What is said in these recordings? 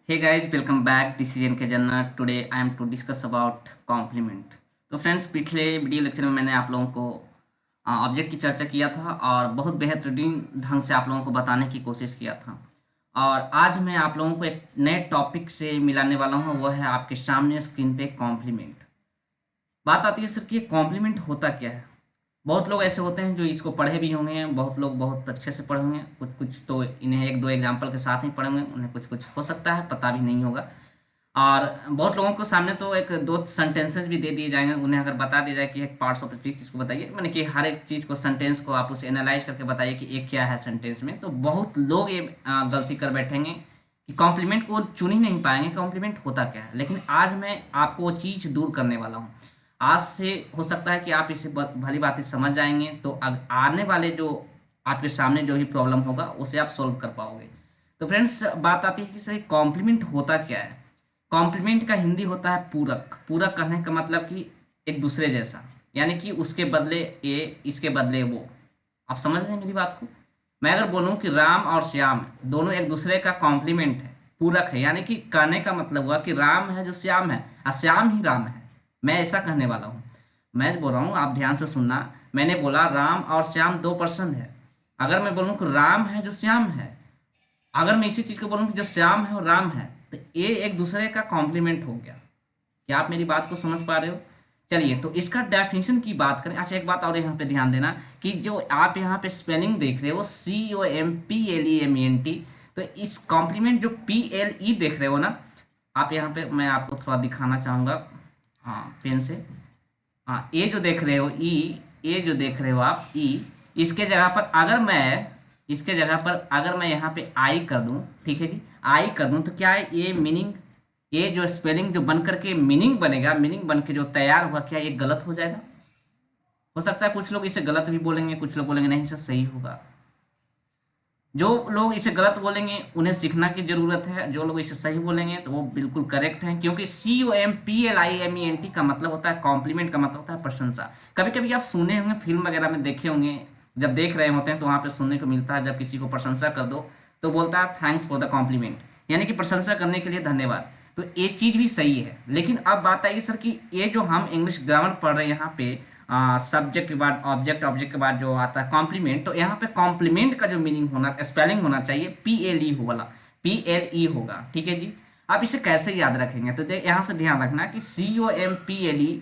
Hey guys, welcome back. This is NK Jannat. Today I am to discuss about complement. तो friends, पिछले video lecture में मैंने आप लोगों को ऑब्जेक्ट की चर्चा किया था और बहुत बेहतरीन ढंग से आप लोगों को बताने की कोशिश किया था। और आज मैं आप लोगों को एक नए टॉपिक से मिलाने वाला हूँ, वो है आपके सामने स्क्रीन पे कॉम्प्लीमेंट। बात आती है सर कि ये कॉम्प्लीमेंट होता क्या है। बहुत लोग ऐसे होते हैं जो इसको पढ़े भी होंगे, बहुत लोग बहुत अच्छे से पढ़े होंगे, कुछ कुछ तो इन्हें एक दो एग्जाम्पल के साथ ही पढ़े होंगे, उन्हें कुछ कुछ हो सकता है पता भी नहीं होगा। और बहुत लोगों को सामने तो एक दो सेंटेंसेस भी दे दिए जाएंगे, उन्हें अगर बता दिया जाए कि एक पार्ट्स ऑफ स्पीच इसको बताइए, मैंने कि हर एक चीज़ को सेंटेंस को आप उसे एनालाइज करके बताइए कि ये क्या है सेंटेंस में, तो बहुत लोग ये गलती कर बैठेंगे कि कॉम्प्लीमेंट को चुन ही नहीं पाएंगे कॉम्प्लीमेंट होता क्या है। लेकिन आज मैं आपको वो चीज़ दूर करने वाला हूँ। आज से हो सकता है कि आप इसे भली बातें समझ जाएंगे, तो आने वाले जो आपके सामने जो भी प्रॉब्लम होगा उसे आप सोल्व कर पाओगे। तो फ्रेंड्स, बात आती है कि सही कॉम्प्लीमेंट होता क्या है। कॉम्प्लीमेंट का हिंदी होता है पूरक। पूरक कहने का मतलब कि एक दूसरे जैसा, यानी कि उसके बदले ये, इसके बदले वो। आप समझ रहे हैं मेरी बात को। मैं अगर बोलूं कि राम और श्याम दोनों एक दूसरे का कॉम्प्लीमेंट है, पूरक है, यानी कि कहने का मतलब हुआ कि राम है जो श्याम है और श्याम ही राम है। मैं ऐसा कहने वाला हूँ। मैं बोल रहा हूँ, आप ध्यान से सुनना। मैंने बोला राम और श्याम दो पर्सन है। अगर मैं बोलूँ कि राम है जो श्याम है, अगर मैं इसी चीज को बोलूँ कि जो श्याम है और राम है, तो ये एक दूसरे का कॉम्प्लीमेंट हो गया। क्या आप मेरी बात को समझ पा रहे हो। चलिए, तो इसका डेफिनेशन की बात करें। अच्छा, एक बात और यहाँ पे ध्यान देना कि जो आप यहाँ पे स्पेलिंग देख रहे हो COMPLEMENT, तो इस कॉम्प्लीमेंट जो PLE देख रहे हो ना, आप यहाँ पे मैं आपको थोड़ा दिखाना चाहूँगा, हाँ पेन से। हाँ, ये जो देख रहे हो ई, ये जो देख रहे हो आप ई, इसके जगह पर अगर मैं, इसके जगह पर अगर मैं यहाँ पे आई कर दूं, ठीक है जी, आई कर दूं, तो क्या है ये मीनिंग, ये जो स्पेलिंग जो बन करके मीनिंग बनेगा, मीनिंग बन के जो तैयार हुआ, क्या ये गलत हो जाएगा। हो सकता है कुछ लोग इसे गलत भी बोलेंगे, कुछ लोग बोलेंगे नहीं सर सही होगा। जो लोग इसे गलत बोलेंगे उन्हें सीखना की जरूरत है, जो लोग इसे सही बोलेंगे तो वो बिल्कुल करेक्ट हैं, क्योंकि COMPLIMENT का मतलब होता है कॉम्प्लीमेंट, का मतलब होता है प्रशंसा। कभी कभी आप सुने होंगे, फिल्म वगैरह में देखे होंगे, जब देख रहे होते हैं तो वहां पे सुनने को मिलता है, जब किसी को प्रशंसा कर दो तो बोलता है थैंक्स फॉर द कॉम्प्लीमेंट, यानी कि प्रशंसा करने के लिए धन्यवाद। तो ये चीज भी सही है। लेकिन अब बात आई सर कि ये जो हम इंग्लिश ग्रामर पढ़ रहे हैं यहाँ पे, सब्जेक्ट के बाद ऑब्जेक्ट, ऑब्जेक्ट के बाद जो आता है कॉम्प्लीमेंट, तो यहाँ पे कॉम्प्लीमेंट का जो मीनिंग होना, स्पेलिंग होना चाहिए PLE वाला, PLE होगा, ठीक है जी। आप इसे कैसे याद रखेंगे, तो यहाँ से ध्यान रखना कि COMPLE,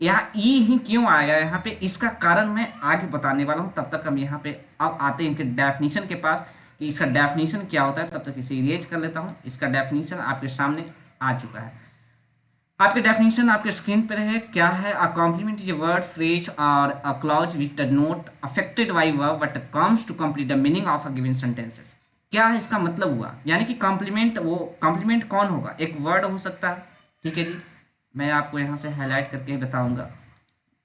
यहाँ ई ही क्यों आया यहाँ पे, इसका कारण मैं आगे बताने वाला हूँ। तब तक हम यहाँ पे अब आते हैं इनके डेफिनेशन के पास कि इसका डेफिनेशन क्या होता है। तब तक इसे इरेज कर लेता हूँ। इसका डेफिनेशन आपके सामने आ चुका है। आपके डेफिनेशन आपके स्क्रीन पर है। क्या है, a complement is a word, phrase और a clause which does not affected by verb but comes to complete the meaning of a given sentences. क्या है इसका मतलब हुआ, यानी कि कॉम्प्लीमेंट, वो कॉम्प्लीमेंट कौन होगा, एक वर्ड हो सकता है, ठीक है जी। मैं आपको यहाँ से हाईलाइट करके ही बताऊंगा,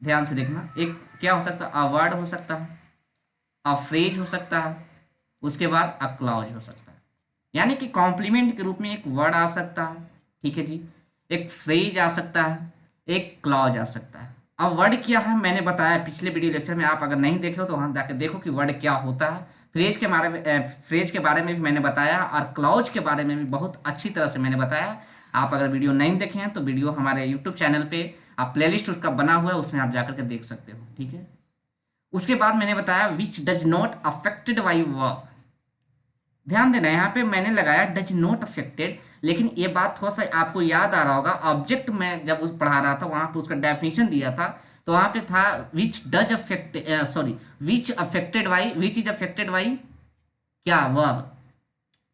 ध्यान से देखना। एक क्या हो सकता है, अ वर्ड हो सकता है, अ फ्रेज हो सकता है, उसके बाद अ क्लॉज हो सकता है। यानी कि कॉम्प्लीमेंट के रूप में एक वर्ड आ सकता है, ठीक है जी, एक फ्रेज आ सकता है, एक क्लॉज आ सकता है। अब वर्ड क्या है मैंने बताया पिछले वीडियो लेक्चर में, आप अगर नहीं देखे हो तो वहां जाकर देखो कि वर्ड क्या होता है। फ्रेज के बारे में, फ्रेज के बारे में भी मैंने बताया और क्लॉज के बारे में भी बहुत अच्छी तरह से मैंने बताया। आप अगर वीडियो नहीं देखे हैं तो वीडियो हमारे यूट्यूब चैनल पे, आप प्लेलिस्ट उसका बना हुआ है, उसमें आप जाकर के देख सकते हो, ठीक है। उसके बाद मैंने बताया विच does not affected by verb. ध्यान देना, यहाँ पे मैंने लगाया डज नॉट अफेक्टेड, लेकिन ये बात थोड़ा सा आपको याद आ रहा होगा, ऑब्जेक्ट में जब उस पढ़ा रहा था वहां पे उसका डेफिनेशन दिया था, तो वहां पे था which does affect, sorry, which affected by, which is affected by क्या, वर्ब।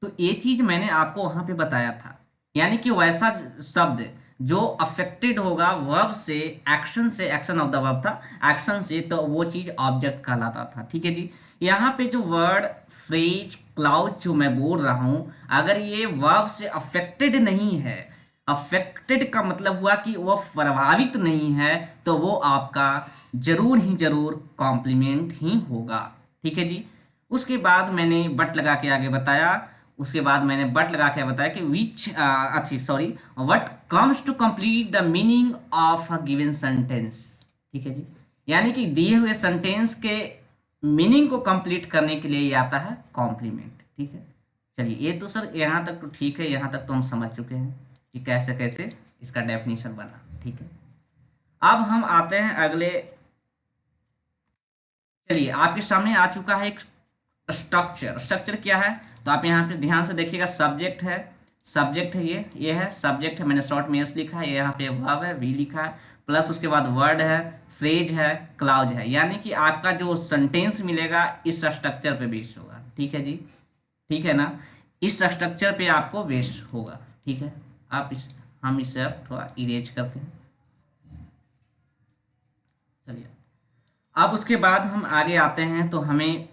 तो ये चीज मैंने आपको वहां पे बताया था, यानी कि वैसा शब्द जो अफेक्टेड होगा वर्ब से, एक्शन से, एक्शन ऑफ द वर्ब था, एक्शन से, तो वो चीज ऑब्जेक्ट कहलाता था, ठीक है जी। यहाँ पे जो वर्ड, फ्रेज, क्लाउड जो मैं बोल रहा हूं, अगर ये वर्ब से अफेक्टेड नहीं है, अफेक्टेड का मतलब हुआ कि वो प्रभावित नहीं है, तो वो आपका जरूर ही जरूर कॉम्प्लीमेंट ही होगा, ठीक है जी। उसके बाद मैंने बट लगा के आगे बताया, उसके बाद मैंने बट लगा के बताया कि विच, अच्छी sorry, what comes to complete the meaning of a given sentence, ठीक है जी। यानी कि दिए हुए सेंटेंस के मीनिंग को कंप्लीट करने के लिए ये आता है कॉम्प्लीमेंट, ठीक है। चलिए ये तो सर यहाँ तक तो ठीक है, यहाँ तक तो हम समझ चुके हैं कि कैसे कैसे इसका डेफिनेशन बना, ठीक है। अब हम आते हैं अगले। चलिए आपके सामने आ चुका है एक स्ट्रक्चर। स्ट्रक्चर क्या है, तो आप यहाँ पे ध्यान से देखिएगा, सब्जेक्ट है, सब्जेक्ट है, ये है सब्जेक्ट है, मैंने शॉर्ट में एस लिखा है, यहाँ पे वर्ब है, वी लिखा है, प्लस उसके बाद वर्ड है, फ्रेज है, क्लाउज है, यानी कि आपका जो सेंटेंस मिलेगा इस स्ट्रक्चर पे बेस्ड होगा, ठीक है जी, ठीक है ना, इस स्ट्रक्चर पे आपको बेस्ड होगा, ठीक है। आप इस हम इसे अब थोड़ा इरेज करते हैं। चलिए अब उसके बाद हम आगे आते हैं, तो हमें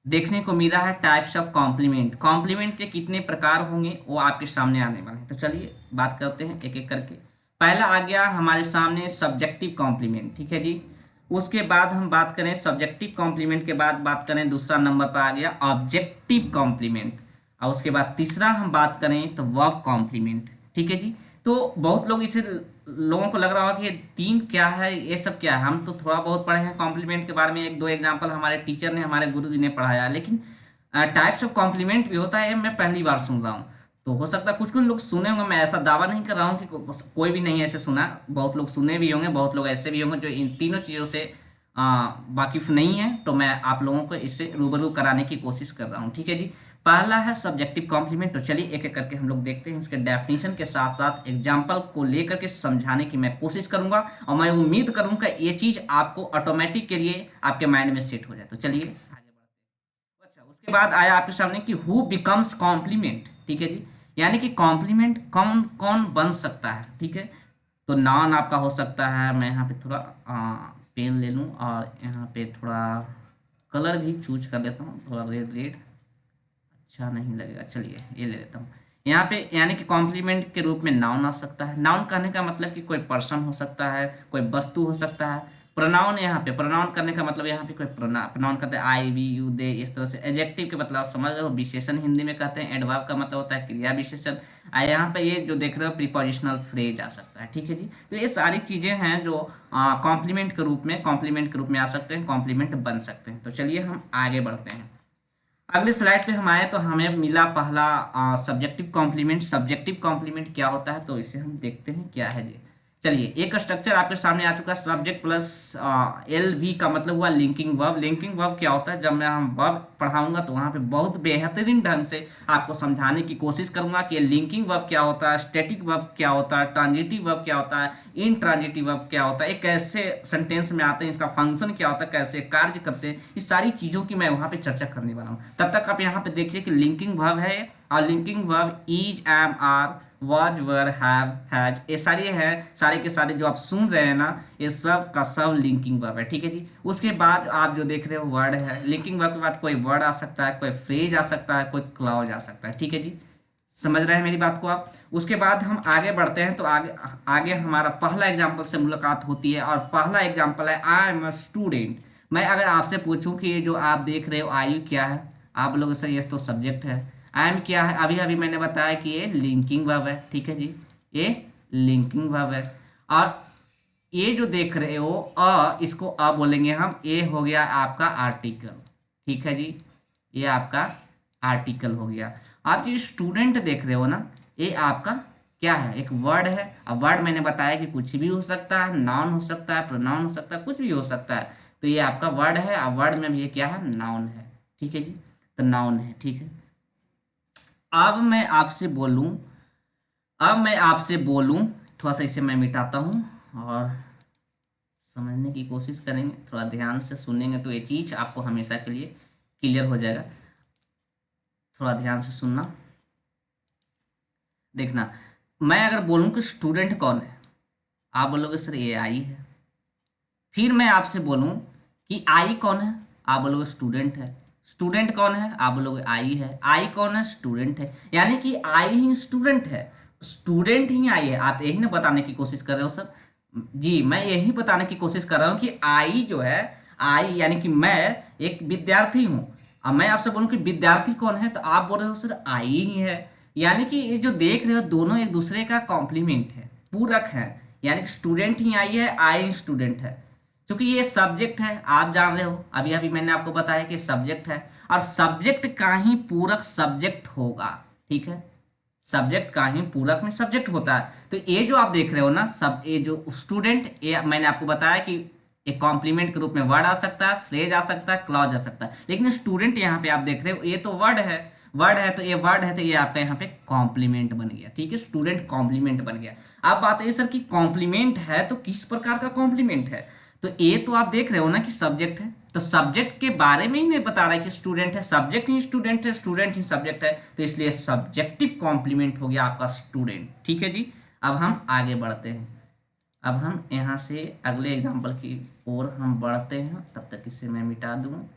देखने को मिला है टाइप्स ऑफ कॉम्प्लीमेंट। कॉम्प्लीमेंट के कितने प्रकार होंगे वो आपके सामने आने वाले हैं, तो चलिए बात करते हैं एक एक करके। पहला आ गया हमारे सामने सब्जेक्टिव कॉम्प्लीमेंट, ठीक है जी। उसके बाद हम बात करें सब्जेक्टिव कॉम्प्लीमेंट के बाद बात करें, दूसरा नंबर पर आ गया ऑब्जेक्टिव कॉम्प्लीमेंट, और उसके बाद तीसरा हम बात करें तो वर्ब कॉम्प्लीमेंट, ठीक है जी। तो बहुत लोग इसे, लोगों को लग रहा होगा कि ये तीन क्या है, ये सब क्या है। हम तो थोड़ा बहुत पढ़े हैं कॉम्प्लीमेंट के बारे में, एक दो एग्जांपल हमारे टीचर ने, हमारे गुरु जी ने पढ़ाया, लेकिन टाइप्स ऑफ कॉम्प्लीमेंट भी होता है, मैं पहली बार सुन रहा हूँ। तो हो सकता है कुछ कुछ लोग सुने होंगे, मैं ऐसा दावा नहीं कर रहा हूँ कि कोई भी नहीं ऐसे सुना, बहुत लोग सुने भी होंगे, बहुत लोग ऐसे भी होंगे जो इन तीनों चीज़ों से वाकिफ नहीं है, तो मैं आप लोगों को इससे रूबरू कराने की कोशिश कर रहा हूँ, ठीक है जी। पहला है सब्जेक्टिव कॉम्प्लीमेंट, तो चलिए एक एक करके हम लोग देखते हैं, इसके डेफिनेशन के साथ साथ एग्जाम्पल को लेकर के समझाने की मैं कोशिश करूंगा, और मैं उम्मीद करूंगा ये चीज़ आपको ऑटोमेटिक के लिए आपके माइंड में सेट हो जाए। तो चलिए आगे बढ़ते हैं। अच्छा उसके बाद आया आपके सामने कि हु बिकम्स कॉम्प्लीमेंट, ठीक है जी, यानी कि कॉम्प्लीमेंट कौन कौन बन सकता है, ठीक है। तो नाउन आपका हो सकता है, मैं यहाँ पे थोड़ा पेन ले लूँ और यहाँ पे थोड़ा कलर भी चूज कर लेता हूँ, थोड़ा रेड रेड अच्छा नहीं लगेगा, चलिए ये ले लेता हूँ। यहाँ पे यानी कि कॉम्प्लीमेंट के रूप में नाउन आ सकता है। नाउन कहने का मतलब कि कोई पर्सन हो सकता है, कोई वस्तु हो सकता है। प्रोनाउन, यहाँ पे प्रोनाउन करने का मतलब यहाँ पे कोई प्रोनाउन कहते हैं आई वी यू दे, इस तरह से। एडजेक्टिव के मतलब आप समझ रहे हो, विशेषण हिंदी में कहते हैं। एडवर्ब का मतलब होता है क्रिया विशेषण। यहाँ पे ये जो देख रहे हो प्रीपोजिशनल फ्रेज आ सकता है, ठीक है जी। तो ये सारी चीजें हैं जो कॉम्प्लीमेंट के रूप में, कॉम्प्लीमेंट के रूप में आ सकते हैं, कॉम्प्लीमेंट बन सकते हैं। तो चलिए हम आगे बढ़ते हैं। अगले स्लाइड पे हम आए तो हमें मिला पहला सब्जेक्टिव कॉम्प्लीमेंट। सब्जेक्टिव कॉम्प्लीमेंट क्या होता है, तो इसे हम देखते हैं क्या है जी। चलिए एक स्ट्रक्चर आपके सामने आ चुका है, सब्जेक्ट प्लस एल वी का मतलब हुआ लिंकिंग वर्ब। लिंकिंग वर्ब क्या होता है, जब मैं हम वर्ब पढ़ाऊंगा तो वहाँ पे बहुत बेहतरीन ढंग से आपको समझाने की कोशिश करूंगा कि लिंकिंग वर्ब क्या होता है, स्टैटिक वर्ब क्या होता है, ट्रांजिटिव वर्ब क्या होता है, इन ट्रांजिटिव वर्ब क्या होता है, ये कैसे सेंटेंस में आते हैं, इसका फंक्शन क्या होता है, कैसे कार्य करते हैं, इस सारी चीज़ों की मैं वहाँ पे चर्चा करने वाला हूँ। तब तक आप यहाँ पे देखिए कि लिंकिंग वर्ब है, और linking verb is, am, are, was, were, have, has, ये सारे हैं, सारे के सारे जो आप सुन रहे हैं ना, ये सब का सब लिंकिंग वर्ब है, ठीक है जी। उसके बाद आप जो देख रहे हो वर्ड है। लिंकिंग वर्ब के बाद कोई वर्ड आ सकता है, कोई फ्रेज आ सकता है, कोई क्लॉज आ सकता है, ठीक है जी। समझ रहे हैं मेरी बात को आप। उसके बाद हम आगे बढ़ते हैं, तो आगे आगे हमारा पहला एग्जाम्पल से मुलाकात होती है, और पहला एग्जाम्पल है आई एम अ स्टूडेंट। मैं अगर आपसे पूछूं कि ये जो आप देख रहे हो आयु क्या है, आप लोग से ये तो सब्जेक्ट है, आई एम क्या है, अभी अभी मैंने बताया कि ये लिंकिंग वर्ब है, ठीक है जी, ये लिंकिंग वर्ब है। और ये जो देख रहे हो इसको बोलेंगे हम, ये हो गया आपका आर्टिकल, ठीक है जी, ये आपका आर्टिकल हो गया। आप जो स्टूडेंट देख रहे हो ना, ये आपका क्या है, एक वर्ड है। अब वर्ड मैंने बताया कि कुछ भी हो सकता है, नाउन हो सकता है, प्रोनाउन हो सकता है, कुछ भी हो सकता है। तो ये आपका वर्ड है, और वर्ड में भी ये क्या है, नाउन है, ठीक है जी। तो नाउन है, ठीक है। अब मैं आपसे बोलूं, थोड़ा सा इसे मैं मिटाता हूं, और समझने की कोशिश करेंगे, थोड़ा ध्यान से सुनेंगे तो ये चीज़ आपको हमेशा के लिए क्लियर हो जाएगा। थोड़ा ध्यान से सुनना, देखना। मैं अगर बोलूं कि स्टूडेंट कौन है, आप बोलोगे सर ये आई है। फिर मैं आपसे बोलूं कि आई कौन है, आप बोलोगे स्टूडेंट है। स्टूडेंट कौन है, आप बोलोगे आई है। आई कौन है, स्टूडेंट है। यानी कि आई ही स्टूडेंट है, स्टूडेंट ही आई है। आप यही ना बताने की कोशिश कर रहे हो सर? जी, मैं यही बताने की कोशिश कर रहा हूँ कि आई जो है, आई यानी कि मैं एक विद्यार्थी हूँ। अब मैं आपसे बोलूँ कि विद्यार्थी कौन है, तो आप बोल रहे हो सर आई ही है। यानी कि ये जो देख रहे हो दोनों एक दूसरे का कॉम्प्लीमेंट है, पूरक है। यानी कि स्टूडेंट ही आई है, आई स्टूडेंट है। क्योंकि ये सब्जेक्ट है, आप जान रहे हो, अभी अभी मैंने आपको बताया कि सब्जेक्ट है। और सब्जेक्ट का ही पूरक सब्जेक्ट होगा, ठीक है, सब्जेक्ट का ही पूरक में सब्जेक्ट होता है। तो ये जो आप देख रहे हो ना, सब ये जो स्टूडेंट, ये मैंने आपको बताया कि एक कॉम्प्लीमेंट के रूप में वर्ड आ सकता है, फ्रेज आ सकता है, क्लॉज आ सकता है, लेकिन स्टूडेंट यहाँ पे आप देख रहे हो ये तो वर्ड है, वर्ड है तो ये वर्ड है, तो ये आपका यहाँ पे कॉम्प्लीमेंट बन गया, ठीक है, स्टूडेंट कॉम्प्लीमेंट बन गया। अब बात है सर कि कॉम्प्लीमेंट है तो किस प्रकार का कॉम्प्लीमेंट है, तो ये तो आप देख रहे हो ना कि सब्जेक्ट है, तो सब्जेक्ट के बारे में ही नहीं बता रहा है कि स्टूडेंट है, सब्जेक्ट ही स्टूडेंट है, स्टूडेंट ही सब्जेक्ट है, तो इसलिए सब्जेक्टिव कॉम्प्लीमेंट हो गया आपका स्टूडेंट, ठीक है जी। अब हम आगे बढ़ते हैं, अब हम यहाँ से अगले एग्जाम्पल की ओर हम बढ़ते हैं, तब तक इसे मैं मिटा दूँ।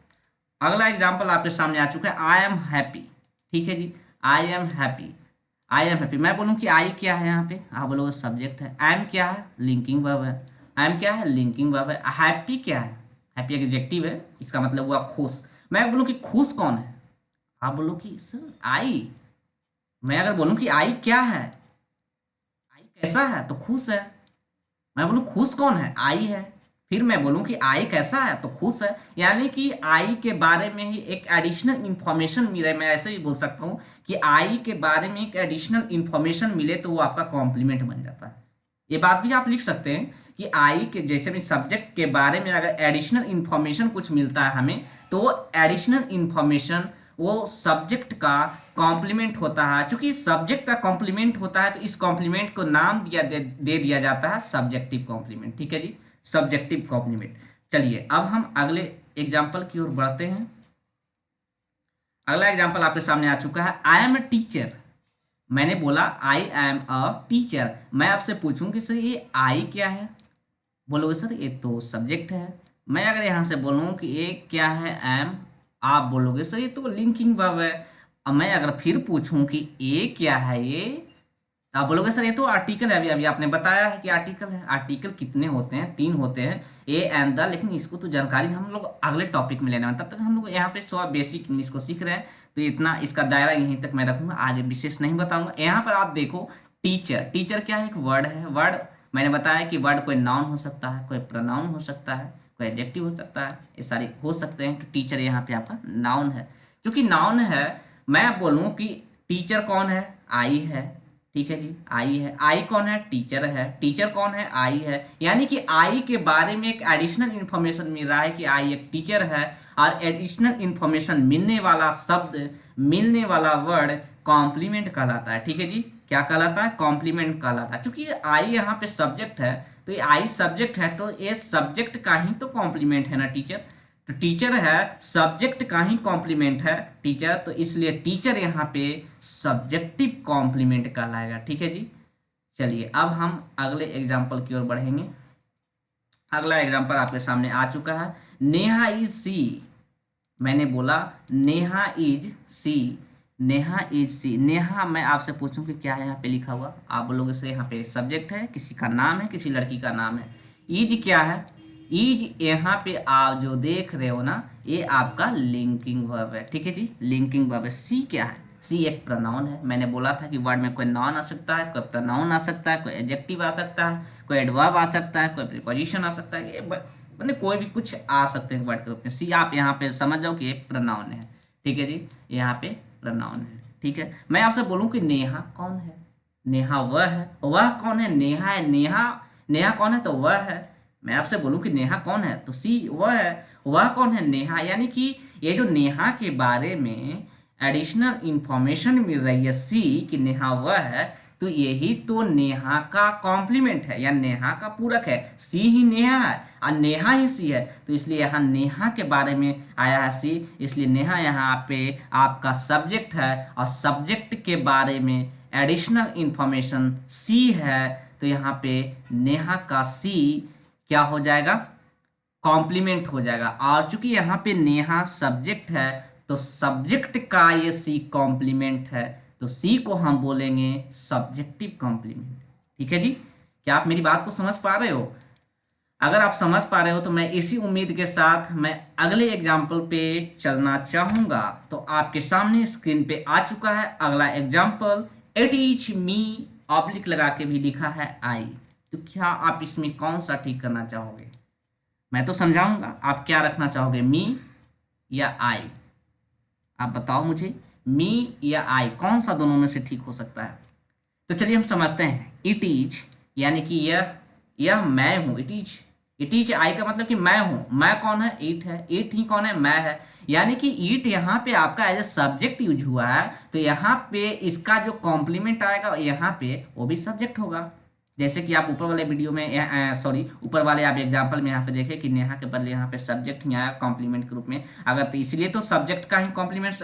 अगला एग्जाम्पल आपके सामने आ चुका है, आई एम हैप्पी, ठीक है जी, I am happy, I am happy, मैं बोलूँ कि आई क्या है यहाँ पे, आप बोलोगे सब्जेक्ट है, आई एम क्या है, लिंकिंग वर्ब है, आई एम क्या है, लिंकिंग वर्ब है, हैप्पी क्या है, हैप्पी एडजेक्टिव है, इसका मतलब हुआ खुश। मैं बोलूँ कि खुश कौन है, आप बोलो कि सर आई, मैं अगर बोलूँ कि आई क्या है, आई कैसा है, तो खुश है। मैं बोलूँ खुश कौन है, आई है। फिर मैं बोलूँ कि आई कैसा है, तो खुश है, यानी कि आई के बारे में ही एक एडिशनल इंफॉर्मेशन मिले, मैं ऐसे ही बोल सकता हूँ कि आई के बारे में एक एडिशनल इंफॉर्मेशन मिले तो वो आपका कॉम्प्लीमेंट बन जाता है। ये बात भी आप लिख सकते हैं कि आई के जैसे भी सब्जेक्ट के बारे में अगर एडिशनल इंफॉर्मेशन कुछ मिलता है हमें, तो वो एडिशनल इंफॉर्मेशन वो सब्जेक्ट का कॉम्प्लीमेंट होता है। चूंकि सब्जेक्ट का कॉम्प्लीमेंट होता है तो इस कॉम्प्लीमेंट को नाम दे दिया जाता है सब्जेक्टिव कॉम्प्लीमेंट, ठीक है जी, सब्जेक्टिव कॉम्प्लीमेंट। चलिए अब हम अगले एग्जाम्पल की ओर बढ़ते हैं। अगला एग्जाम्पल आपके सामने आ चुका है, आई एम ए टीचर, मैंने बोला आई एम अ टीचर, मैं आपसे पूछूं कि सर ये आई क्या है, बोलोगे सर ये तो सब्जेक्ट है। मैं अगर यहाँ से बोलूँ कि ये क्या है, एम, आप बोलोगे सर ये तो लिंकिंग वर्ब है। अब मैं अगर फिर पूछूं कि ये क्या है, ये, आप बोलोगे सर ये तो आर्टिकल है, अभी अभी आपने बताया है कि आर्टिकल है। आर्टिकल कितने होते हैं, 3 होते हैं, ए एंड द, लेकिन इसको तो जानकारी हम लोग अगले टॉपिक में लेने वाले, तब तक हम लोग यहाँ पे थोड़ा बेसिक इंग्लिश को सीख रहे हैं, तो इतना इसका दायरा यहीं तक मैं रखूंगा, आगे विशेष नहीं बताऊंगा। यहाँ पर आप देखो टीचर, टीचर क्या है, एक वर्ड है, वर्ड मैंने बताया कि वर्ड कोई नाउन हो सकता है, कोई प्रोनाउन हो सकता है, कोई एडजेक्टिव हो सकता है, ये सारे हो सकते हैं, तो टीचर यहाँ पे आपका नाउन है। चूंकि नाउन है, मैं बोलूँ कि टीचर कौन है, आई है, ठीक है जी, आई है, आई कौन है, टीचर है, टीचर कौन है, आई है, यानी कि आई के बारे में एक एडिशनल इंफॉर्मेशन मिल रहा है कि आई एक टीचर है, और एडिशनल इंफॉर्मेशन मिलने वाला शब्द, मिलने वाला वर्ड कॉम्प्लीमेंट कहलाता है, ठीक है जी, क्या कहलाता है, कॉम्प्लीमेंट कहलाता है। चूंकि आई यहाँ पे सब्जेक्ट है, तो ये आई सब्जेक्ट है, तो ये सब्जेक्ट का ही तो कॉम्प्लीमेंट है ना टीचर, तो टीचर है सब्जेक्ट का ही कॉम्प्लीमेंट है टीचर, तो इसलिए टीचर यहाँ पे सब्जेक्टिव कॉम्प्लीमेंट कहलाएगा, ठीक है जी। चलिए अब हम अगले एग्जाम्पल की ओर बढ़ेंगे। अगला एग्जाम्पल आपके सामने आ चुका है, नेहा इज सी, मैंने बोला Neha is see, Neha is see, Neha मैं आपसे पूछूं कि क्या है यहाँ पे लिखा हुआ, आप बोलोगे से यहाँ पे सब्जेक्ट है, किसी का नाम है, किसी लड़की का नाम है। इज क्या है, इज यहाँ पे आप जो देख रहे हो ना, ये आपका लिंकिंग वर्ब है, ठीक है जी, लिंकिंग वर्ब है। सी क्या है, सी एक प्रोनाउन है, मैंने बोला था कि वर्ड में कोई नाउन आ सकता है, कोई प्रोनाउन आ सकता है, कोई एडजेक्टिव आ सकता है, कोई एडवर्ब आ सकता है, कोई प्रीपोजिशन आ सकता है, ये मतलब कोई भी कुछ आ सकते हैं वर्ड के रूप में। सी आप यहाँ पे समझ जाओ कि ये प्रोनाउन है, ठीक है जी, यहाँ पे प्रोनाउन है, ठीक है। मैं आपसे बोलूँ कि नेहा कौन है, नेहा वह है, वह कौन है, नेहा है, नेहा, नेहा कौन है, तो वह है। मैं आपसे बोलूं कि नेहा कौन है, तो सी वह है, वह कौन है, नेहा, यानी कि ये जो नेहा के बारे में एडिशनल इंफॉर्मेशन मिल रही है सी कि नेहा वह है, तो यही तो नेहा का कॉम्प्लीमेंट है या नेहा का पूरक है, सी ही नेहा है और नेहा ही सी है, तो इसलिए यहाँ नेहा के बारे में आया है सी, इसलिए नेहा यहाँ पे आपका सब्जेक्ट है, और सब्जेक्ट के बारे में एडिशनल इंफॉर्मेशन सी है, तो यहाँ पे नेहा का सी क्या हो जाएगा, कॉम्प्लीमेंट हो जाएगा। और चूंकि यहाँ पे नेहा सब्जेक्ट है, तो सब्जेक्ट का ये सी कॉम्प्लीमेंट है, तो सी को हम बोलेंगे सब्जेक्टिव कॉम्प्लीमेंट, ठीक है जी। क्या आप मेरी बात को समझ पा रहे हो? अगर आप समझ पा रहे हो तो मैं इसी उम्मीद के साथ मैं अगले एग्जाम्पल पे चलना चाहूंगा। तो आपके सामने स्क्रीन पे आ चुका है अगला example, it is me, oblique लगा के भी लिखा है आई, तो क्या आप इसमें कौन सा ठीक करना चाहोगे? मैं तो समझाऊंगा, आप क्या रखना चाहोगे, मी या आई? आप बताओ मुझे, मी या आई, कौन सा दोनों में से ठीक हो सकता है? तो चलिए हम समझते हैं। इट इज यानी कि यह मैं हूँ। इट इज आई का मतलब कि मैं हूँ। मैं कौन है? ईट है। ईट ही कौन है? मैं है। यानी कि ईट यहाँ पे आपका एज ए सब्जेक्ट यूज हुआ है, तो यहाँ पे इसका जो कॉम्प्लीमेंट आएगा यहाँ पे वो भी सब्जेक्ट होगा। जैसे कि आप ऊपर वाले वीडियो में सॉरी ऊपर वाले आप एग्जांपल में यहाँ पे देखें कि नेहा के बदले यहाँ पे सब्जेक्ट ही आया कॉम्प्लीमेंट के रूप में। अगर तो इसलिए तो सब्जेक्ट का ही कॉम्प्लीमेंट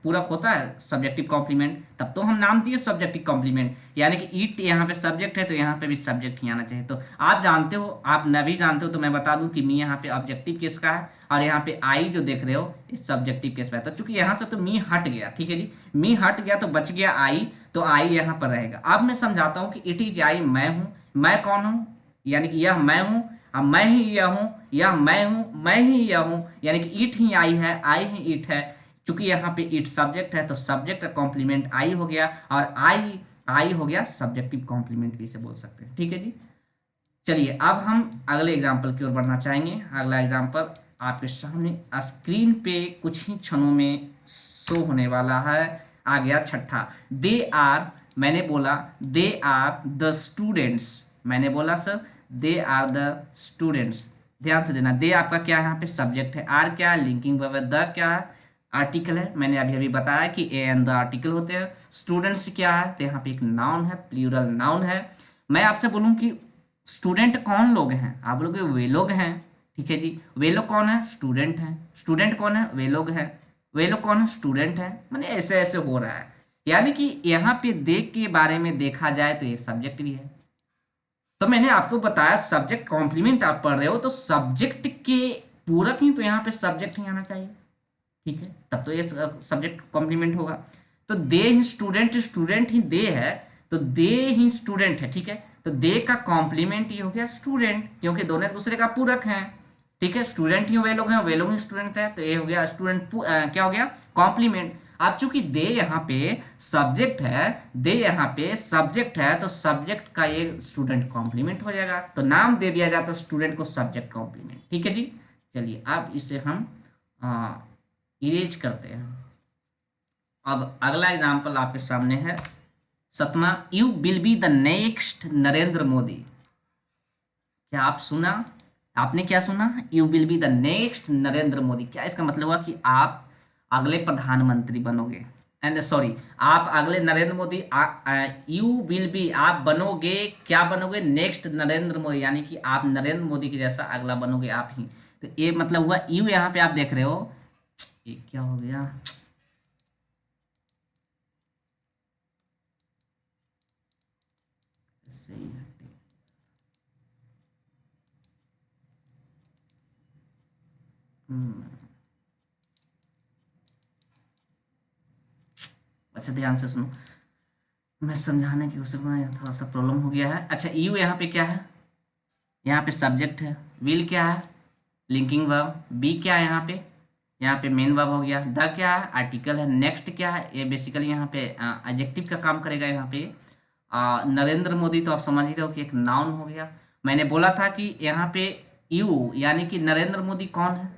पूरक होता है, सब्जेक्टिव कॉम्प्लीमेंट, तब तो हम नाम दिए सब्जेक्टिव कॉम्प्लीमेंट। यानी कि ईट यहाँ पे सब्जेक्ट है तो यहाँ पे भी सब्जेक्ट ही आना चाहिए। तो आप जानते हो, आप न भी जानते हो तो मैं बता दूं कि मी यहाँ पे ऑब्जेक्टिव केस का है और यहाँ पे आई जो देख रहे हो इस सब्जेक्टिव केस में। तो चूंकि यहाँ से तो मी हट गया, ठीक है जी, मी हट गया तो बच गया आई, तो आई यहाँ पर रहेगा। अब मैं समझाता हूँ कि इट इज आई मैं हूँ। मैं कौन हूँ? यानी कि यह मैं हूँ। अब मैं ही यह हूँ, यह मैं हूँ, मैं ही यह हूँ, यानी कि ईट ही आई है, आई ही ईट है। चूंकि यहाँ पे ईट सब्जेक्ट है तो सब्जेक्ट का कॉम्प्लीमेंट आई हो गया, और आई हो गया सब्जेक्टिव कॉम्प्लीमेंट भी इसे बोल सकते हैं। ठीक है जी। चलिए अब हम अगले एग्जाम्पल की ओर बढ़ना चाहेंगे। अगला एग्जाम्पल आपके सामने स्क्रीन पे कुछ ही क्षणों में शो होने वाला है। आ गया छठा। दे आर, मैंने बोला दे आर द स्टूडेंट्स, मैंने बोला sir they are the students. ध्यान से देना, दे आपका क्या है यहाँ पे? सब्जेक्ट है। आर क्या है? लिंकिंग वर्ब है। द क्या है? आर्टिकल है। मैंने अभी अभी बताया कि ए एंड द आर्टिकल होते हैं। स्टूडेंट्स क्या है? तो यहाँ पे एक नाउन है, प्लूरल नाउन है। मैं आपसे बोलूँ कि स्टूडेंट कौन लोग हैं? आप बोलोगे वे लोग हैं। ठीक है जी। वे लोग कौन है? स्टूडेंट हैं। स्टूडेंट कौन है? वे लोग हैं। वे लोग कौन है? स्टूडेंट है। माने ऐसे ऐसे हो रहा है। यानी कि यहाँ पे देख के बारे में देखा जाए तो ये सब्जेक्ट भी है। तो मैंने आपको बताया सब्जेक्ट कॉम्प्लीमेंट आप पढ़ रहे हो तो सब्जेक्ट के पूरक ही तो यहाँ पे सब्जेक्ट ही आना चाहिए। ठीक है, तब तो ये सब्जेक्ट कॉम्प्लीमेंट होगा। तो दे ही स्टूडेंट, स्टूडेंट ही दे है तो दे ही स्टूडेंट है। ठीक है, तो दे का कॉम्प्लीमेंट ये हो गया स्टूडेंट, क्योंकि दोनों एक दूसरे का पूरक हैं। ठीक है, स्टूडेंट ही वे लोग हैं, वे लोग ही स्टूडेंट है, तो ये हो गया स्टूडेंट क्या हो गया? कॉम्प्लीमेंट। अब चूंकि दे यहाँ पे सब्जेक्ट है, दे यहाँ पे सब्जेक्ट है, तो सब्जेक्ट का ये स्टूडेंट कॉम्प्लीमेंट हो जाएगा, तो नाम दे दिया जाता है स्टूडेंट को सब्जेक्ट कॉम्प्लीमेंट। ठीक है जी। चलिए अब इसे हम इरेज करते हैं। अब अगला एग्जाम्पल आपके सामने है सतमा। You will be the next Narendra Modi. क्या आप सुना? आपने क्या सुना? You will be the next Narendra Modi. क्या इसका मतलब हुआ कि आप अगले प्रधानमंत्री बनोगे? एंड सॉरी, आप अगले Narendra Modi, you will B, आप बनोगे, क्या बनोगे? नेक्स्ट नरेंद्र मोदी, यानी कि आप नरेंद्र मोदी के जैसा अगला बनोगे आप ही। तो ये मतलब हुआ यू, यहाँ पे आप देख रहे हो ये क्या हो गया? सही हटे। अच्छा ध्यान से सुनो, मैं समझाने की कोशिश में थोड़ा सा प्रॉब्लम हो गया है। अच्छा यू यहाँ पे क्या है? यहाँ पे सब्जेक्ट है। विल क्या है? Linking verb. बी क्या है यहाँ पे मेन वर्ब हो गया। द क्या है? आर्टिकल है। नेक्स्ट क्या है? ये बेसिकली यहाँ पे एडजेक्टिव का काम करेगा। यहाँ पे नरेंद्र मोदी तो आप समझ ही रहे हो कि एक नाउन हो गया। मैंने बोला था कि यहाँ पे यू यानी कि नरेंद्र मोदी कौन है?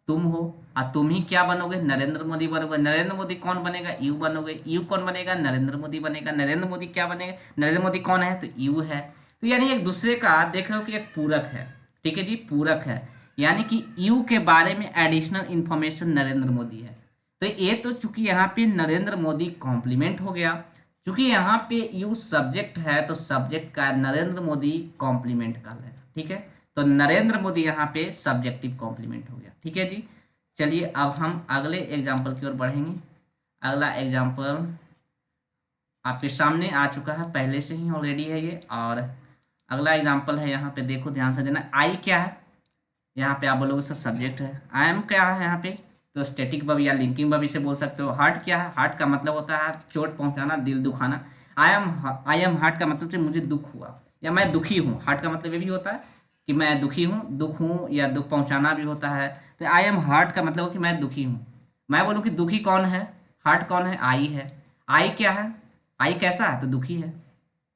तुम हो, और तुम ही क्या बनोगे? नरेंद्र मोदी बनोगे। नरेंद्र मोदी कौन बनेगा? यू बनोगे। यू कौन बनेगा? नरेंद्र मोदी बनेगा। नरेंद्र मोदी क्या बनेगा? नरेंद्र मोदी कौन है? तो यू है। तो यानी एक दूसरे का देख रहे हो कि एक पूरक है। ठीक है जी, पूरक है। यानी कि यू के बारे में एडिशनल इंफॉर्मेशन नरेंद्र मोदी है। तो ये तो चूंकि यहाँ पे नरेंद्र मोदी कॉम्प्लीमेंट हो गया, चूंकि यहाँ पे यू सब्जेक्ट है तो सब्जेक्ट का नरेंद्र मोदी कॉम्प्लीमेंट का है। ठीक है, तो नरेंद्र मोदी यहाँ पे सब्जेक्टिव कॉम्प्लीमेंट हो गया। ठीक है जी। चलिए अब हम अगले एग्जाम्पल की ओर बढ़ेंगे। अगला एग्जाम्पल आपके सामने आ चुका है, पहले से ही ऑलरेडी है ये। और अगला एग्जाम्पल है, यहाँ पे देखो ध्यान से देना। आई क्या है? यहाँ पे आप बोलोगे सर सब्जेक्ट है। आई एम क्या है यहाँ पे? तो स्टैटिक वर्ब या लिंकिंग वर्ब इसे बोल सकते हो। हार्ट क्या है? हार्ट का मतलब होता है चोट पहुंचाना, दिल दुखाना। आई एम हार्ट का मतलब मुझे दुख हुआ या मैं दुखी हूँ। हार्ट का मतलब ये भी होता है कि मैं दुखी हूँ, दुख हूँ, या दुख पहुंचाना भी होता है। तो आई एम हार्ट का मतलब कि मैं दुखी हूँ। मैं बोलूँ कि दुखी कौन है? हार्ट कौन है? आई है। आई क्या है? आई कैसा है? तो दुखी है।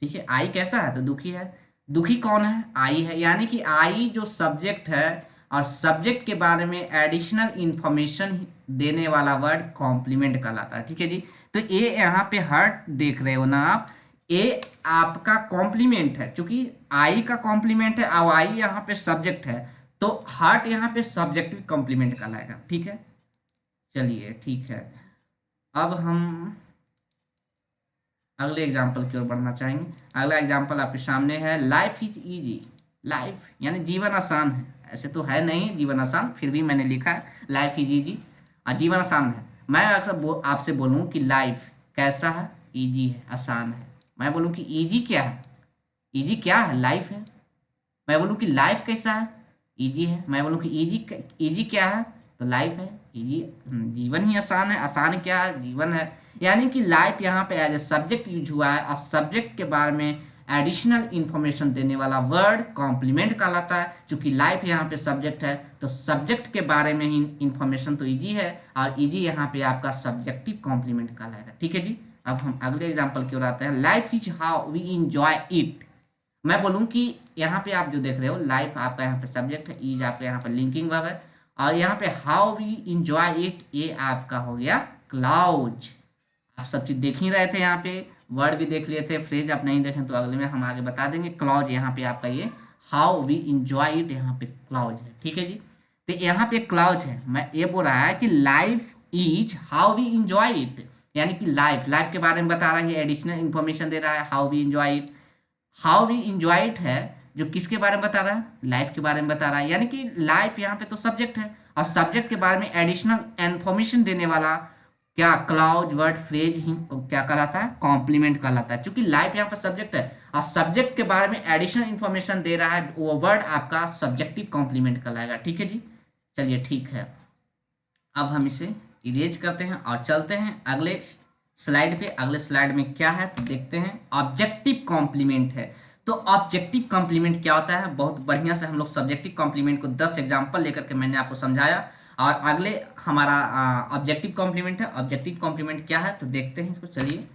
ठीक है, आई कैसा है? तो दुखी है। दुखी कौन है? आई है। यानी कि आई जो सब्जेक्ट है, और सब्जेक्ट के बारे में एडिशनल इंफॉर्मेशन देने वाला वर्ड कॉम्प्लीमेंट कहलाता है। ठीक है जी। तो ये यहाँ पे हर्ट देख रहे हो ना आप, ये आपका कॉम्प्लीमेंट है, क्योंकि आई का कॉम्प्लीमेंट है और आई यहाँ पे सब्जेक्ट है, तो हार्ट यहाँ पे सब्जेक्टिव कॉम्प्लीमेंट कहलाएगा। ठीक है, चलिए ठीक है। अब हम अगले एग्जाम्पल की ओर बढ़ना चाहेंगे। अगला एग्जाम्पल आपके सामने है, लाइफ इज इजी। लाइफ यानी जीवन आसान है, ऐसे तो है नहीं जीवन आसान, फिर भी मैंने लिखा है लाइफ इज इजी और जीवन आसान है। मैं अक्सर आपसे बोलूँ कि लाइफ कैसा है, इजी है, आसान है। मैं बोलूँ कि इजी क्या है, इजी क्या है, लाइफ है। मैं बोलूँ कि लाइफ कैसा है, इजी है। मैं बोलूँ कि इजी क्या है, तो लाइफ है। इजी जीवन ही आसान है, आसान क्या है, जीवन है। यानी कि लाइफ यहाँ पे एज ए सब्जेक्ट यूज हुआ है और सब्जेक्ट के बारे में एडिशनल इंफॉर्मेशन देने वाला वर्ड कॉम्प्लीमेंट कहलाता है। चूंकि लाइफ यहाँ पे सब्जेक्ट है तो सब्जेक्ट के बारे में ही इंफॉर्मेशन तो इजी है, और इजी यहाँ पे आपका सब्जेक्टिव कॉम्प्लीमेंट कहलाएगा। ठीक है जी। अब हम अगले एग्जाम्पल की ओर आते हैं, life is how we enjoy it. मैं बोलूँ कि यहाँ पे आप जो देख रहे हो, लाइफ आपका यहाँ पे सब्जेक्ट है, इज आपका यहाँ पे लिंकिंग वर्ब है, और यहाँ पे हाउ वी इंजॉय इट ये आपका हो गया क्लाउज। आप सब चीज देख ही रहे थे, यहाँ पे वर्ड भी देख लिए थे, फ्रेज आप नहीं देखें तो अगले में हम आगे बता देंगे। क्लॉज यहाँ पे आपका ये हाउ वी इंजॉय इट यहाँ पे क्लॉज है। ठीक है जी। तो यहाँ पे क्लॉज है, मैं ये बोल रहा है कि life is how we enjoy it, यानी कि लाइफ लाइफ के बारे में बता रहा है, एडिशनल इंफॉर्मेशन दे रहा है, how we enjoy it. How we enjoy it है जो किसके बारे में बता रहा है, लाइफ के बारे में बता रहा है। यानी कि लाइफ यहाँ पे तो सब्जेक्ट है और सब्जेक्ट के बारे में एडिशनल इंफॉर्मेशन देने वाला क्या क्लाउज वर्ड फ्रेज ही क्या कहलाता है, कॉम्प्लीमेंट कहलाता है। क्योंकि लाइफ यहाँ पर सब्जेक्ट है और सब्जेक्ट के बारे में एडिशनल इंफॉर्मेशन दे रहा है, वो वर्ड आपका सब्जेक्टिव कॉम्प्लीमेंट कहलाएगा। ठीक है जी, चलिए ठीक है। अब हम इसे इरेज करते हैं और चलते हैं अगले स्लाइड पे। अगले स्लाइड में क्या है तो देखते हैं, ऑब्जेक्टिव कॉम्प्लीमेंट है। तो ऑब्जेक्टिव कॉम्प्लीमेंट क्या होता है, बहुत बढ़िया से हम लोग सब्जेक्टिव कॉम्प्लीमेंट को 10 एग्जांपल लेकर के मैंने आपको समझाया, और अगले हमारा ऑब्जेक्टिव कॉम्प्लीमेंट है। ऑब्जेक्टिव कॉम्प्लीमेंट क्या है तो देखते हैं इसको। चलिए,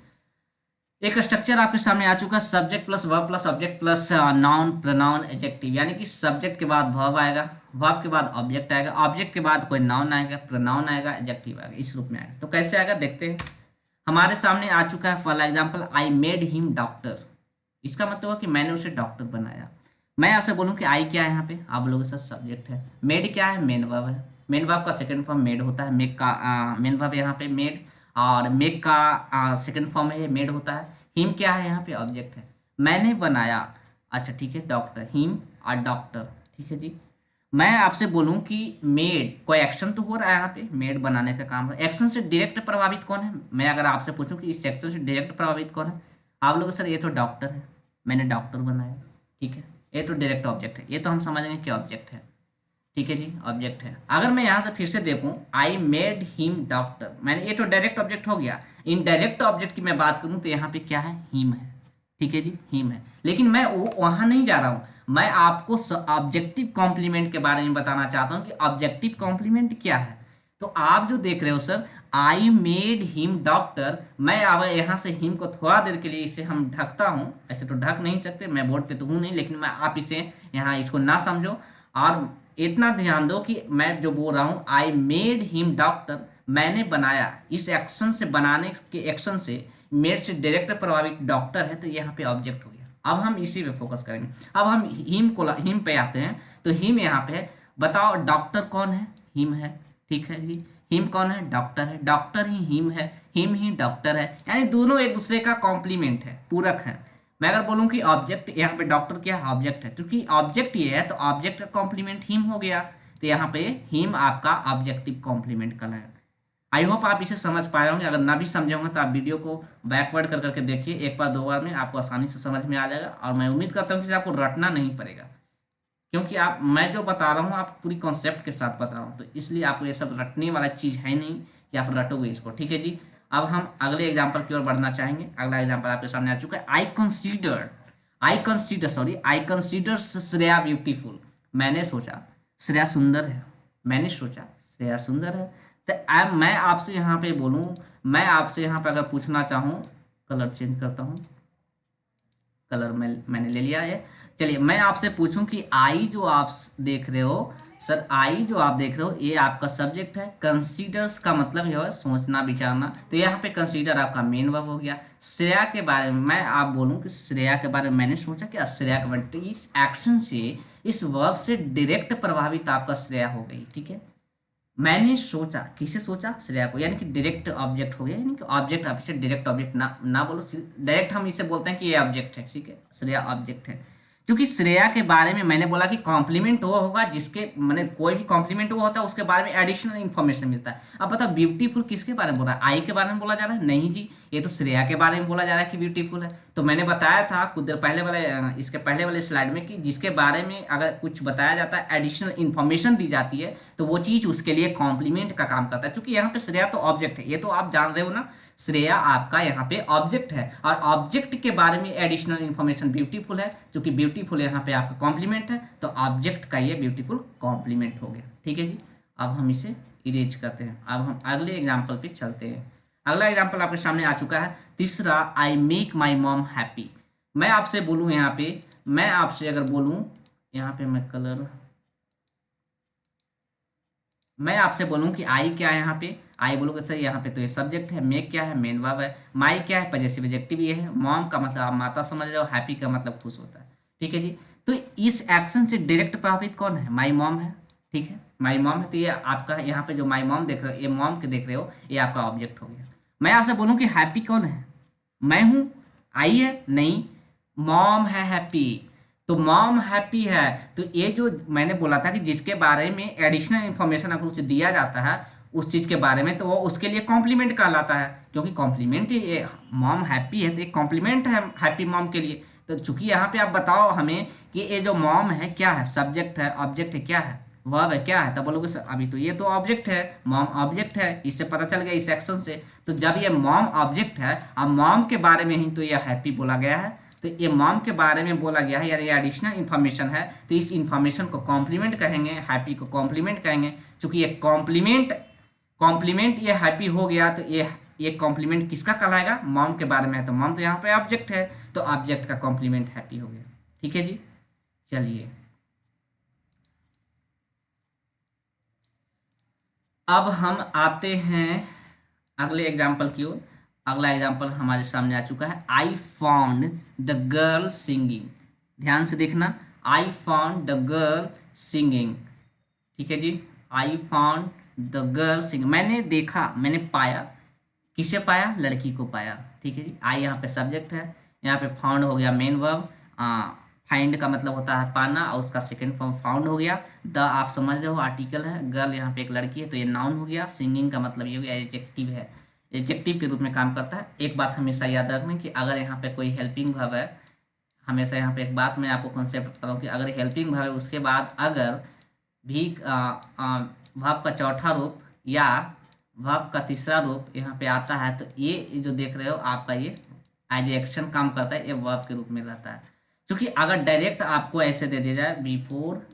एक स्ट्रक्चर आपके सामने आ चुका है, subject plus verb plus object plus noun pronoun adjective. यानी कि सब्जेक्ट के बाद वर्ब आएगा, वर्ब के बाद ऑब्जेक्ट आएगा, ऑब्जेक्ट के बाद कोई नाउन आएगा, प्रोनाउन आएगा, एडजेक्टिव आएगा, इस रूप में आएगा। तो कैसे आएगा देखते हैं। हमारे सामने आ चुका है for example, I made him doctor. इसका मतलब है कि मैंने उसे डॉक्टर बनाया। मैं आपसे बोलूँ कि आई क्या है, यहाँ पे आप लोगों के साथ सब्जेक्ट है। मेड क्या है, मेन वर्ब है। मेन वर्ब का सेकंड फॉर्म मेड होता है। मेक का मेन वर्ब यहाँ पे मेड, और मेक का सेकंड फॉर्म है ये मेड होता है। हिम क्या है, यहाँ पे ऑब्जेक्ट है। मैंने बनाया, अच्छा ठीक है, डॉक्टर, हिम और डॉक्टर। ठीक है जी। मैं आपसे बोलूं कि मेड, कोई एक्शन तो हो रहा है यहाँ पे, मेड बनाने का काम है। एक्शन से डायरेक्ट प्रभावित कौन है, मैं अगर आपसे पूछूं कि इस एक्शन से डायरेक्ट प्रभावित कौन है, आप लोग सर ये तो डॉक्टर है, मैंने डॉक्टर बनाया। ठीक है, ये तो डायरेक्ट ऑब्जेक्ट है, ये तो हम समझेंगे कि ऑब्जेक्ट है। ठीक है जी, ऑब्जेक्ट है। अगर मैं यहाँ से फिर से देखूं, आई मेड हिम डॉक्टर, मैंने, ये तो डायरेक्ट ऑब्जेक्ट हो गया। इनडायरेक्ट ऑब्जेक्ट की मैं बात करूं तो यहाँ पे क्या है, हिम है। ठीक है जी, हिम है। लेकिन मैं वहां नहीं जा रहा हूं, मैं आपको ऑब्जेक्टिव कॉम्प्लीमेंट के बारे में बताना चाहता हूं कि ऑब्जेक्टिव कॉम्प्लीमेंट क्या है। तो आप जो देख रहे हो sir, I made him doctor, मैं अब यहाँ से हिम को थोड़ा देर के लिए इसे हम ढकता हूँ, ऐसे तो ढक नहीं सकते, मैं बोर्ड पे तो हूँ नहीं, लेकिन मैं आप इसे यहाँ इसको ना समझो और इतना ध्यान दो कि मैं जो बोल रहा हूँ, आई मेड हिम डॉक्टर, मैंने बनाया। इस एक्शन से, बनाने के एक्शन से, मेड से डायरेक्ट प्रभावित डॉक्टर है, तो यहाँ पे ऑब्जेक्ट हो गया। अब हम इसी पे फोकस करेंगे। अब हम हिम पे आते हैं। तो हिम यहाँ पे है, बताओ डॉक्टर कौन है, हिम है। ठीक है जी, हिम कौन है, डॉक्टर है, डॉक्टर ही हिम है, हिम ही डॉक्टर है, यानी दोनों एक दूसरे का कॉम्प्लीमेंट है, पूरक है। मैं अगर बोलूं कि ऑब्जेक्ट, यहाँ पे डॉक्टर क्या है, ऑब्जेक्ट है, क्योंकि ऑब्जेक्ट ये है तो ऑब्जेक्ट का कॉम्प्लीमेंट हिम हो गया, तो यहाँ पे हिम आपका ऑब्जेक्टिव कॉम्प्लीमेंट कहलाएगा। आई होप आप इसे समझ पाए होंगे। अगर ना भी समझे होंगे तो आप वीडियो को बैकवर्ड कर करके देखिए, एक बार दो बार में आपको आसानी से समझ में आ जाएगा, और मैं उम्मीद करता हूँ कि आपको रटना नहीं पड़ेगा, क्योंकि आप, मैं जो बता रहा हूँ आप पूरी कॉन्सेप्ट के साथ बता रहा हूँ, तो इसलिए आपको ये सब रटने वाला चीज़ है नहीं कि आप रटोगे इसको। ठीक है जी। अब हम अगले एग्जाम्पल की ओर बढ़ना चाहेंगे। अगला एग्जाम्पल आपके सामने आ चुका है, आई कंसीडर श्रेया ब्यूटीफुल। मैंने सोचा श्रेया सुंदर है, मैंने सोचा श्रेया सुंदर है। तो मैं आपसे यहाँ पे बोलूँ, मैं आपसे यहाँ पे अगर पूछना चाहूँ, कलर चेंज करता हूँ, कलर मैंने ले लिया है। चलिए मैं आपसे पूछूं कि आई जो आप देख रहे हो, सर आई जो आप देख रहे हो ये आपका सब्जेक्ट है। कंसीडर्स का मतलब जो है सोचना विचारना, तो यहाँ पे कंसीडर आपका मेन वर्ब हो गया। श्रेया के बारे में मैं आप बोलूं कि श्रेया के बारे में मैंने सोचा कि श्रेया के बारे में, तो इस एक्शन से, इस वर्ब से डायरेक्ट प्रभावित आपका श्रेया हो गई, ठीक है। मैंने सोचा, किसे सोचा, श्रेया को, यानी कि डायरेक्ट ऑब्जेक्ट हो गया, यानी कि ऑब्जेक्ट आप इसे डायरेक्ट ऑब्जेक्ट ना बोलो, डायरेक्ट हम इसे बोलते हैं कि ये ऑब्जेक्ट है, ठीक है, श्रेया ऑब्जेक्ट है। क्योंकि श्रेया के बारे में मैंने बोला कि कॉम्प्लीमेंट वो होगा जिसके, मैंने कोई भी कॉम्प्लीमेंट वो होता है उसके बारे में एडिशनल इन्फॉर्मेशन मिलता है। अब बताओ ब्यूटीफुल किसके बारे में बोला है, आई के बारे में बोला जा रहा है, नहीं जी, ये तो श्रेया के बारे में बोला जा रहा है कि ब्यूटीफुल है। तो मैंने बताया था कुछ देर पहले वाले इसके पहले वाले स्लाइड में कि जिसके बारे में अगर कुछ बताया जाता है, एडिशनल इन्फॉर्मेशन दी जाती है, तो वो चीज उसके लिए कॉम्प्लीमेंट का काम करता है। क्योंकि यहाँ पे श्रेया तो ऑब्जेक्ट है, ये तो आप जान रहे हो ना, श्रेया आपका यहाँ पे ऑब्जेक्ट है, और ऑब्जेक्ट के बारे में एडिशनल इन्फॉर्मेशन ब्यूटीफुल है, क्योंकि ब्यूटीफुल यहाँ पे आपका कॉम्प्लीमेंट है, तो ऑब्जेक्ट का ये ब्यूटीफुल कॉम्प्लीमेंट हो गया, ठीक है जी। अब हम इसे इरेज करते हैं, अब हम अगले एग्जाम्पल पे चलते हैं। अगला एग्जाम्पल आपके सामने आ चुका है, तीसरा, I make my mom happy. मैं आपसे बोलूँ यहाँ पे, मैं आपसे अगर बोलूँ यहाँ पे, मैं कलर, मैं आपसे बोलूं कि आई क्या है, यहाँ पे आई बोलोगे सर यहाँ पे तो ये सब्जेक्ट है, मेक क्या है, मेन वर्ब है, माई क्या है, पजेसिव एडजेक्टिव ये है, मॉम का मतलब आप माता समझ रहे हो, हैप्पी का मतलब खुश होता है, ठीक है जी। तो इस एक्शन से डायरेक्ट प्रभावित कौन है, माई मॉम है, ठीक है, माई मॉम है। तो ये आपका यहाँ पे जो माई मॉम देख रहे हो, ये मॉम के देख रहे हो, ये आपका ऑब्जेक्ट हो गया। मैं आपसे बोलूँ कि हैप्पी कौन है, मैं हूँ, आई है, नहीं, मॉम है हैप्पी। तो मॉम हैप्पी है, तो ये जो मैंने बोला था कि जिसके बारे में एडिशनल इन्फॉर्मेशन अगर उसे दिया जाता है उस चीज़ के बारे में, तो वो उसके लिए कॉम्प्लीमेंट कहलाता है, क्योंकि कॉम्प्लीमेंट, ये मॉम हैप्पी है तो एक कॉम्प्लीमेंट है हैप्पी मॉम के लिए। तो चूंकि यहाँ पे आप बताओ हमें कि ये जो मॉम है क्या है, सब्जेक्ट है, ऑब्जेक्ट है, क्या है, वर्ब है, क्या है, तब बोलोगे सर अभी तो ये तो ऑब्जेक्ट है, मॉम ऑब्जेक्ट है, इससे पता चल गया इस एक्शन से। तो जब ये मॉम ऑब्जेक्ट है, अब मॉम के बारे में ही तो ये हैप्पी बोला गया है, तो ये मॉम के बारे में बोला गया है, यानी ये एडिशनल इन्फॉर्मेशन है, तो इस इन्फॉर्मेशन को कॉम्प्लीमेंट कहेंगे, हैप्पी को कॉम्प्लीमेंट कहेंगे। चूंकि ये कॉम्प्लीमेंट कॉम्प्लीमेंट ये हैप्पी हो गया, तो ये कॉम्प्लीमेंट किसका कहलाएगा, मॉम के बारे में है, तो मॉम तो यहाँ पे ऑब्जेक्ट है, तो ऑब्जेक्ट का कॉम्प्लीमेंट हैप्पी हो गया, ठीक है जी। चलिए अब हम आते हैं अगले एग्जाम्पल की ओर। अगला एग्जाम्पल हमारे सामने आ चुका है, I found the girl singing. ध्यान से देखना, I found the girl singing, ठीक है जी, I found the girl singing, मैंने देखा, मैंने पाया, किसे पाया, लड़की को पाया, ठीक है जी। आई यहाँ पे सब्जेक्ट है, यहाँ पे फाउंड हो गया मेन वर्ब, फाइंड का मतलब होता है पाना, और उसका सेकंड फॉर्म फाउंड हो गया। द आप समझ रहे हो आर्टिकल है, गर्ल यहाँ पे एक लड़की है तो ये नाउन हो गया। सिंगिंग का मतलब ये हो गया एडजेक्टिव है, एडजेक्टिव के रूप में काम करता है। एक बात हमेशा याद रखना कि अगर यहाँ पे कोई हेल्पिंग वर्ब है, हमेशा यहाँ पे एक बात मैं आपको कॉन्सेप्ट बता रहा हूँ कि अगर हेल्पिंग वर्ब है उसके बाद अगर भी वर्ब का चौथा रूप या वर्ब का तीसरा रूप यहाँ पे आता है, तो ये जो देख रहे हो आपका ये एज एक्शन काम करता है, ये वर्ब के रूप में रहता है। क्योंकि अगर डायरेक्ट आपको ऐसे दे दिया जाए बिफोर,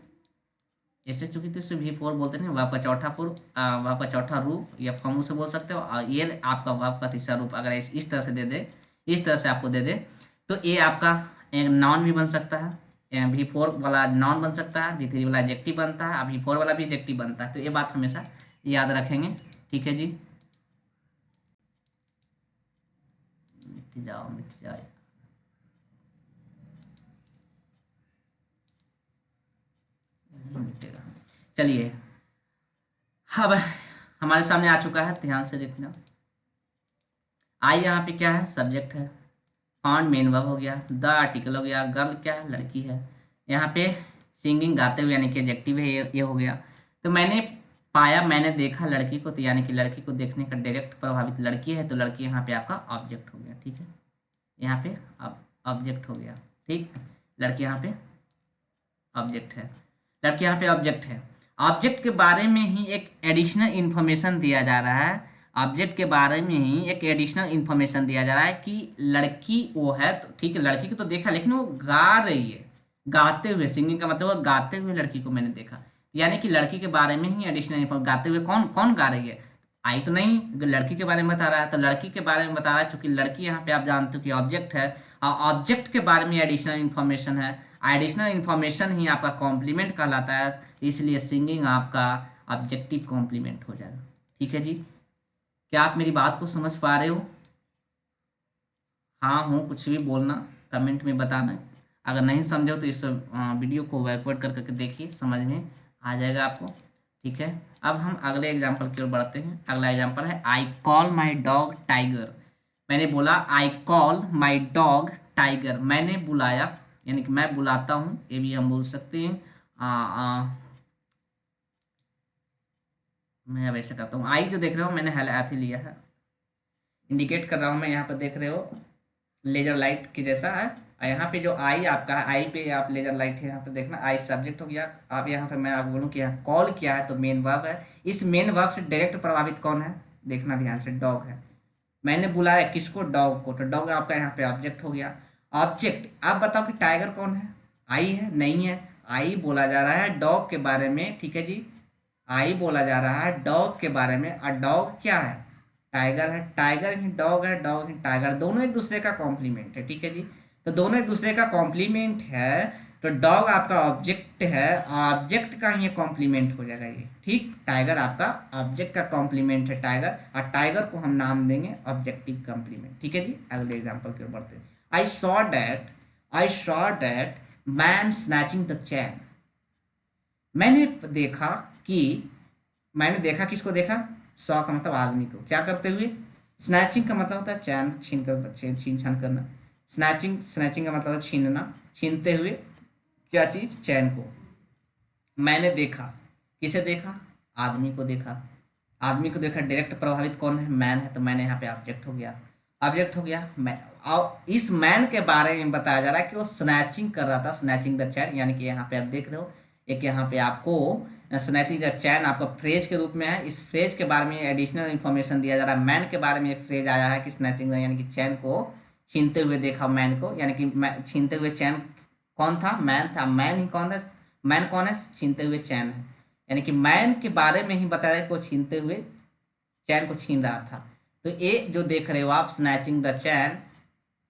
ऐसे चूंकि तो इसे V4 बोलते हैं, वर्ब का चौथा रूप, वर्ब का चौथा रूप या फॉर्म से बोल सकते हो, और ये आपका वर्ब का तीसरा रूप अगर इस तरह से दे दे, इस तरह से आपको दे दे, तो ये आपका एक नाउन भी बन सकता है, V4 वाला नाउन बन सकता है, V3 वाला एडजेक्टिव बनता है, अब V4 वाला भी एडजेक्टिव बनता है। तो ये बात हमेशा याद रखेंगे, ठीक है जी। मिट जाओ मिट जाए, मिटेगा। चलिए अब हमारे सामने आ चुका है, ध्यान से देखना, आई यहाँ पे क्या है, सब्जेक्ट है, फाउंड मेन वर्ब हो गया, द आर्टिकल हो गया, गर्ल क्या है, लड़की है, यहाँ पे सिंगिंग गाते हुए यानी कि एडजेक्टिव है, ये हो गया। तो मैंने पाया, मैंने देखा लड़की को, तो यानी कि लड़की को देखने का डायरेक्ट प्रभावित लड़की है, तो लड़की यहाँ पे आपका ऑब्जेक्ट हो गया, ठीक है, यहाँ पे ऑब्जेक्ट हो गया, ठीक, लड़की यहाँ पे ऑब्जेक्ट है, लड़की यहाँ पे ऑब्जेक्ट है। ऑब्जेक्ट के बारे में ही एक एडिशनल इन्फॉर्मेशन दिया जा रहा है, ऑब्जेक्ट के बारे में ही एक एडिशनल इन्फॉर्मेशन दिया जा रहा है कि लड़की वो है, तो ठीक है, लड़की को तो देखा लेकिन वो गा रही है, गाते हुए, सिंगिंग का मतलब वो गाते हुए लड़की को मैंने देखा, यानी कि लड़की के बारे में ही एडिशनल इन्फॉर्मेशन, गाते हुए कौन कौन गा रही है, आई तो नहीं, लड़की के बारे में बता रहा है, तो लड़की के बारे में बता रहा है, चूंकि लड़की यहाँ पे आप जानते हो कि ऑब्जेक्ट है, ऑब्जेक्ट के बारे में एडिशनल इन्फॉर्मेशन है, एडिशनल इन्फॉर्मेशन ही आपका कॉम्प्लीमेंट कहलाता है, इसलिए सिंगिंग आपका ऑब्जेक्टिव कॉम्प्लीमेंट हो जाएगा। ठीक है जी, क्या आप मेरी बात को समझ पा रहे हो? हाँ हूँ, कुछ भी बोलना, कमेंट में बताना। अगर नहीं समझे हो तो इस वीडियो को बैकवर्ड कर करके देखिए, समझ में आ जाएगा आपको। ठीक है, अब हम अगले एग्जाम्पल की ओर बढ़ते हैं। अगला एग्जाम्पल है I call my dog tiger. मैंने बोला I call my dog tiger, मैंने बुलाया, यानी कि मैं बुलाता हूँ, ये भी हम बोल सकते हैं। मैं अब ऐसे करता हूँ, आई जो देख रहे हो मैंने हाथी लिया है, इंडिकेट कर रहा हूँ मैं, यहाँ पर देख रहे हो लेजर लाइट की जैसा है। और यहाँ पे जो आई आपका है, आई पे आप लेजर लाइट है, यहाँ पे देखना आई सब्जेक्ट हो गया। आप यहाँ पे मैं आपको बोलूँ कि यहाँ कॉल क्या है, तो मेन वर्ब है। इस मेन वर्ब से डायरेक्ट प्रभावित कौन है, देखना ध्यान से, डॉग है। मैंने बुलाया किसको, डॉग को, तो डॉग आपका यहाँ पे ऑब्जेक्ट हो गया। ऑब्जेक्ट, आप बताओ कि टाइगर कौन है, आई है, नहीं है। आई बोला जा रहा है डॉग के बारे में, ठीक है जी, आई बोला जा रहा है डॉग के बारे में। और डॉग क्या है, टाइगर है, टाइगर ही डॉग है, डॉग ही टाइगर, दोनों एक दूसरे का कॉम्प्लीमेंट है। ठीक है जी, तो दोनों एक दूसरे का कॉम्प्लीमेंट है, तो डॉग आपका ऑब्जेक्ट है, ऑब्जेक्ट का ये कॉम्प्लीमेंट हो जाएगा ये। ठीक, टाइगर आपका ऑब्जेक्ट का कॉम्प्लीमेंट है, टाइगर, और टाइगर को हम नाम देंगे ऑब्जेक्टिव कॉम्प्लीमेंट। ठीक है जी, अगले एग्जाम्पल की ओर बढ़ते हैं। I saw that man snatching the chain. मैंने देखा कि, मैंने देखा, किसको देखा, सॉ का मतलब आदमी को, क्या करते हुए, स्नैचिंग का मतलब होता है चैन छीन कर, छीन छान करना। स्नैचिंग, स्नैचिंग का मतलब है छीनना, छीनते हुए क्या चीज, चैन को। मैंने देखा, किसे देखा, आदमी को देखा। आदमी को देखा, डायरेक्ट प्रभावित कौन है, मैन है, तो मैंने यहाँ पे ऑब्जेक्ट हो गया, ऑब्जेक्ट हो गया मैं। और इस मैन के बारे में बताया जा रहा है कि वो स्नैचिंग कर रहा था, स्नैचिंग द चैन, यानी कि यहाँ पे आप देख रहे हो, एक यहाँ पे आपको स्नैचिंग द चैन आपका फ्रेज के रूप में है। इस फ्रेज के बारे में एडिशनल इन्फॉर्मेशन दिया जा रहा है। मैन के बारे में एक फ्रेज आया है कि स्नैचिंग यानी कि चैन को छीनते हुए देखा मैन को, यानी कि छीनते हुए चैन कौन था, मैन था। मैन ही कौन है, मैन कौन है, छीनते हुए चैन है, यानी कि मैन के बारे में ही बताया कि वो छीनते हुए चैन को छीन रहा था। तो ये जो देख रहे हो आप, स्नैचिंग द चैन,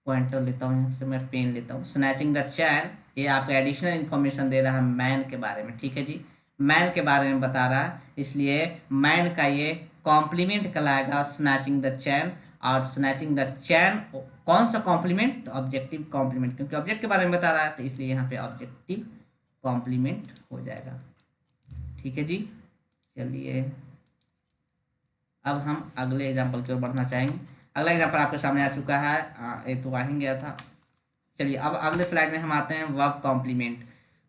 पॉइंटर लेता हूँ यहाँ से, मैं पेन लेता हूँ, स्नैचिंग द चैन, ये आपको एडिशनल इन्फॉर्मेशन दे रहा है मैन के बारे में। ठीक है जी, मैन के बारे में बता रहा है, इसलिए मैन का ये कॉम्प्लीमेंट कहलाएगा स्नैचिंग द चैन। और स्नैचिंग द चैन कौन सा कॉम्प्लीमेंट, तो ऑब्जेक्टिव कॉम्प्लीमेंट, क्योंकि ऑब्जेक्ट के बारे में बता रहा है, तो इसलिए यहाँ पे ऑब्जेक्टिव कॉम्प्लीमेंट हो जाएगा। ठीक है जी, चलिए अब हम अगले एग्जाम्पल की ओर बढ़ना चाहेंगे। अगला एग्जाम्पल आपके सामने आ चुका है, ये तो आ ही गया था। चलिए अब अगले स्लाइड में हम आते हैं वर्ब कॉम्प्लीमेंट।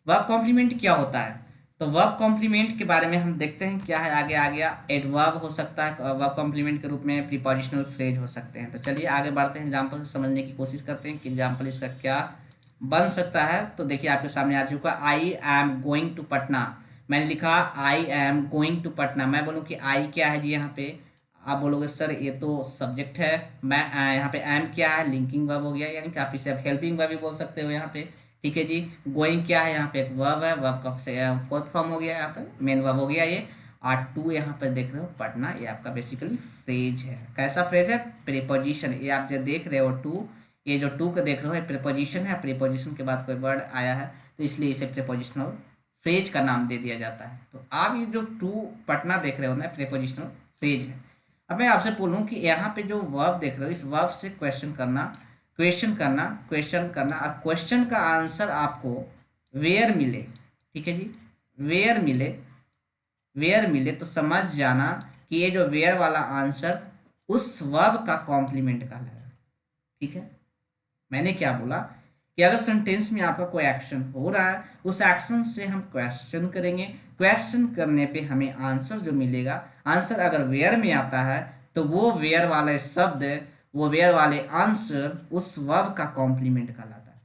वर्ब कॉम्प्लीमेंट क्या होता है, तो वर्ब कॉम्प्लीमेंट के बारे में हम देखते हैं क्या है, आगे आ गया। एडवर्ब हो सकता है वर्ब कॉम्प्लीमेंट के रूप में, प्रीपोजिशनल फ्रेज हो सकते हैं। तो चलिए आगे बढ़ते हैं, एग्जाम्पल से समझने की कोशिश करते हैं कि एग्जाम्पल इसका क्या बन सकता है। तो देखिए आपके सामने आ चुका, I am going to Patna. मैंने लिखा I am going to Patna, मैं बोलूँ कि आई क्या है जी, यहाँ पे आप बोलोगे सर ये तो सब्जेक्ट है। मैं यहाँ पे एम क्या है, लिंकिंग वर्ब हो गया, यानी कि आप इसे अब हेल्पिंग वर्ब भी बोल सकते हो यहाँ पे। ठीक है जी, गोइंग क्या है, यहाँ पे एक वर्ब है, वर्ब का फोर्थ फॉर्म हो गया, यहाँ पे मेन वर्ब हो गया ये। और टू यहाँ पे देख रहे हो पटना, ये आपका बेसिकली फ्रेज है। कैसा फ्रेज है, प्रीपोजिशन, ये आप जो देख रहे हो टू, ये जो टू को देख रहे हो ये प्रीपोजिशन है, प्रीपोजिशन के बाद कोई वर्ड आया है, तो इसलिए इसे प्रीपोजिशनल फ्रेज का नाम दे दिया जाता है। तो आप ये जो टू पटना देख रहे हो ना, प्रीपोजिशनल फ्रेज है। अब मैं आपसे बोलूँ कि यहाँ पे जो वर्ब देख रहे हो, इस वर्ब से क्वेश्चन करना, क्वेश्चन करना, क्वेश्चन करना, और क्वेश्चन का आंसर आपको वेयर मिले। ठीक है जी, वेयर मिले, वेयर मिले, तो समझ जाना कि ये जो वेयर वाला आंसर उस वर्ब का कॉम्प्लीमेंट कहलाएगा। ठीक है, मैंने क्या बोला कि अगर सेंटेंस में आपका कोई एक्शन हो रहा है, उस एक्शन से हम क्वेश्चन करेंगे, क्वेश्चन करने पे हमें आंसर जो मिलेगा, आंसर अगर वेयर में आता है, तो वो वेयर वाले शब्द, वो वेयर वाले आंसर उस वर्ब का कॉम्प्लीमेंट कहलाता है।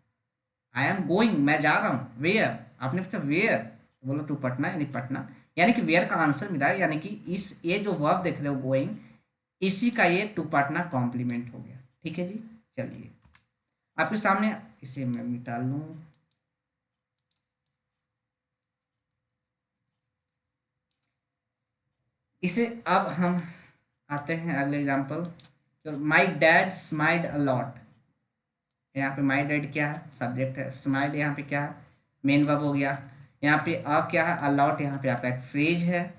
आई एम गोइंग, मैं जा रहा हूँ, वेयर, आपने पूछा वेयर, बोलो टू पटना, यानी पटना, यानी कि वेयर का आंसर मिला है, यानी कि इस ये जो वर्ब देख रहे हो गोइंग, इसी का ये टू पटना कॉम्प्लीमेंट हो गया। ठीक है जी, चलिए आपके सामने, इसे मैं मिटा लूं, इसे अब हम आते हैं अगले एग्जाम्पल। तो my dad smiled a lot, यहाँ पे माई डैड क्या है, सब्जेक्ट है। स्माइल यहाँ पे क्या है, मेन वर्ब हो गया। यहाँ पे अ क्या है, अलॉट यहाँ पे आपका एक फ्रेज है।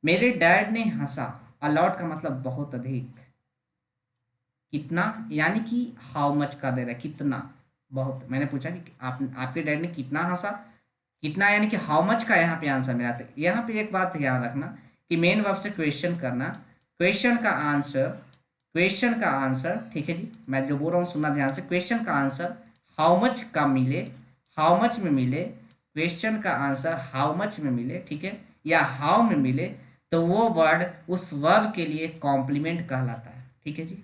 मेरे डैड ने हंसा, अलॉट का मतलब बहुत अधिक, कितना यानी कि हाउ मच का दे रहा है, कितना, बहुत। मैंने पूछा कि आप आपके डैड ने कितना हंसा, कितना यानी कि हाउ मच का यहाँ पे आंसर मिला। तो यहाँ पे एक बात ध्यान रखना कि मेन वर्ब से क्वेश्चन करना, क्वेश्चन का आंसर, ठीक है जी, मैं जो बोल रहा हूँ सुनना ध्यान से। क्वेश्चन का आंसर हाउ मच का मिले, हाउ मच में मिले, क्वेश्चन का आंसर हाउ मच में मिले, ठीक है, या हाउ में मिले, तो वो वर्ड उस वर्ब के लिए कॉम्प्लीमेंट कहलाता है, ठीक है जी।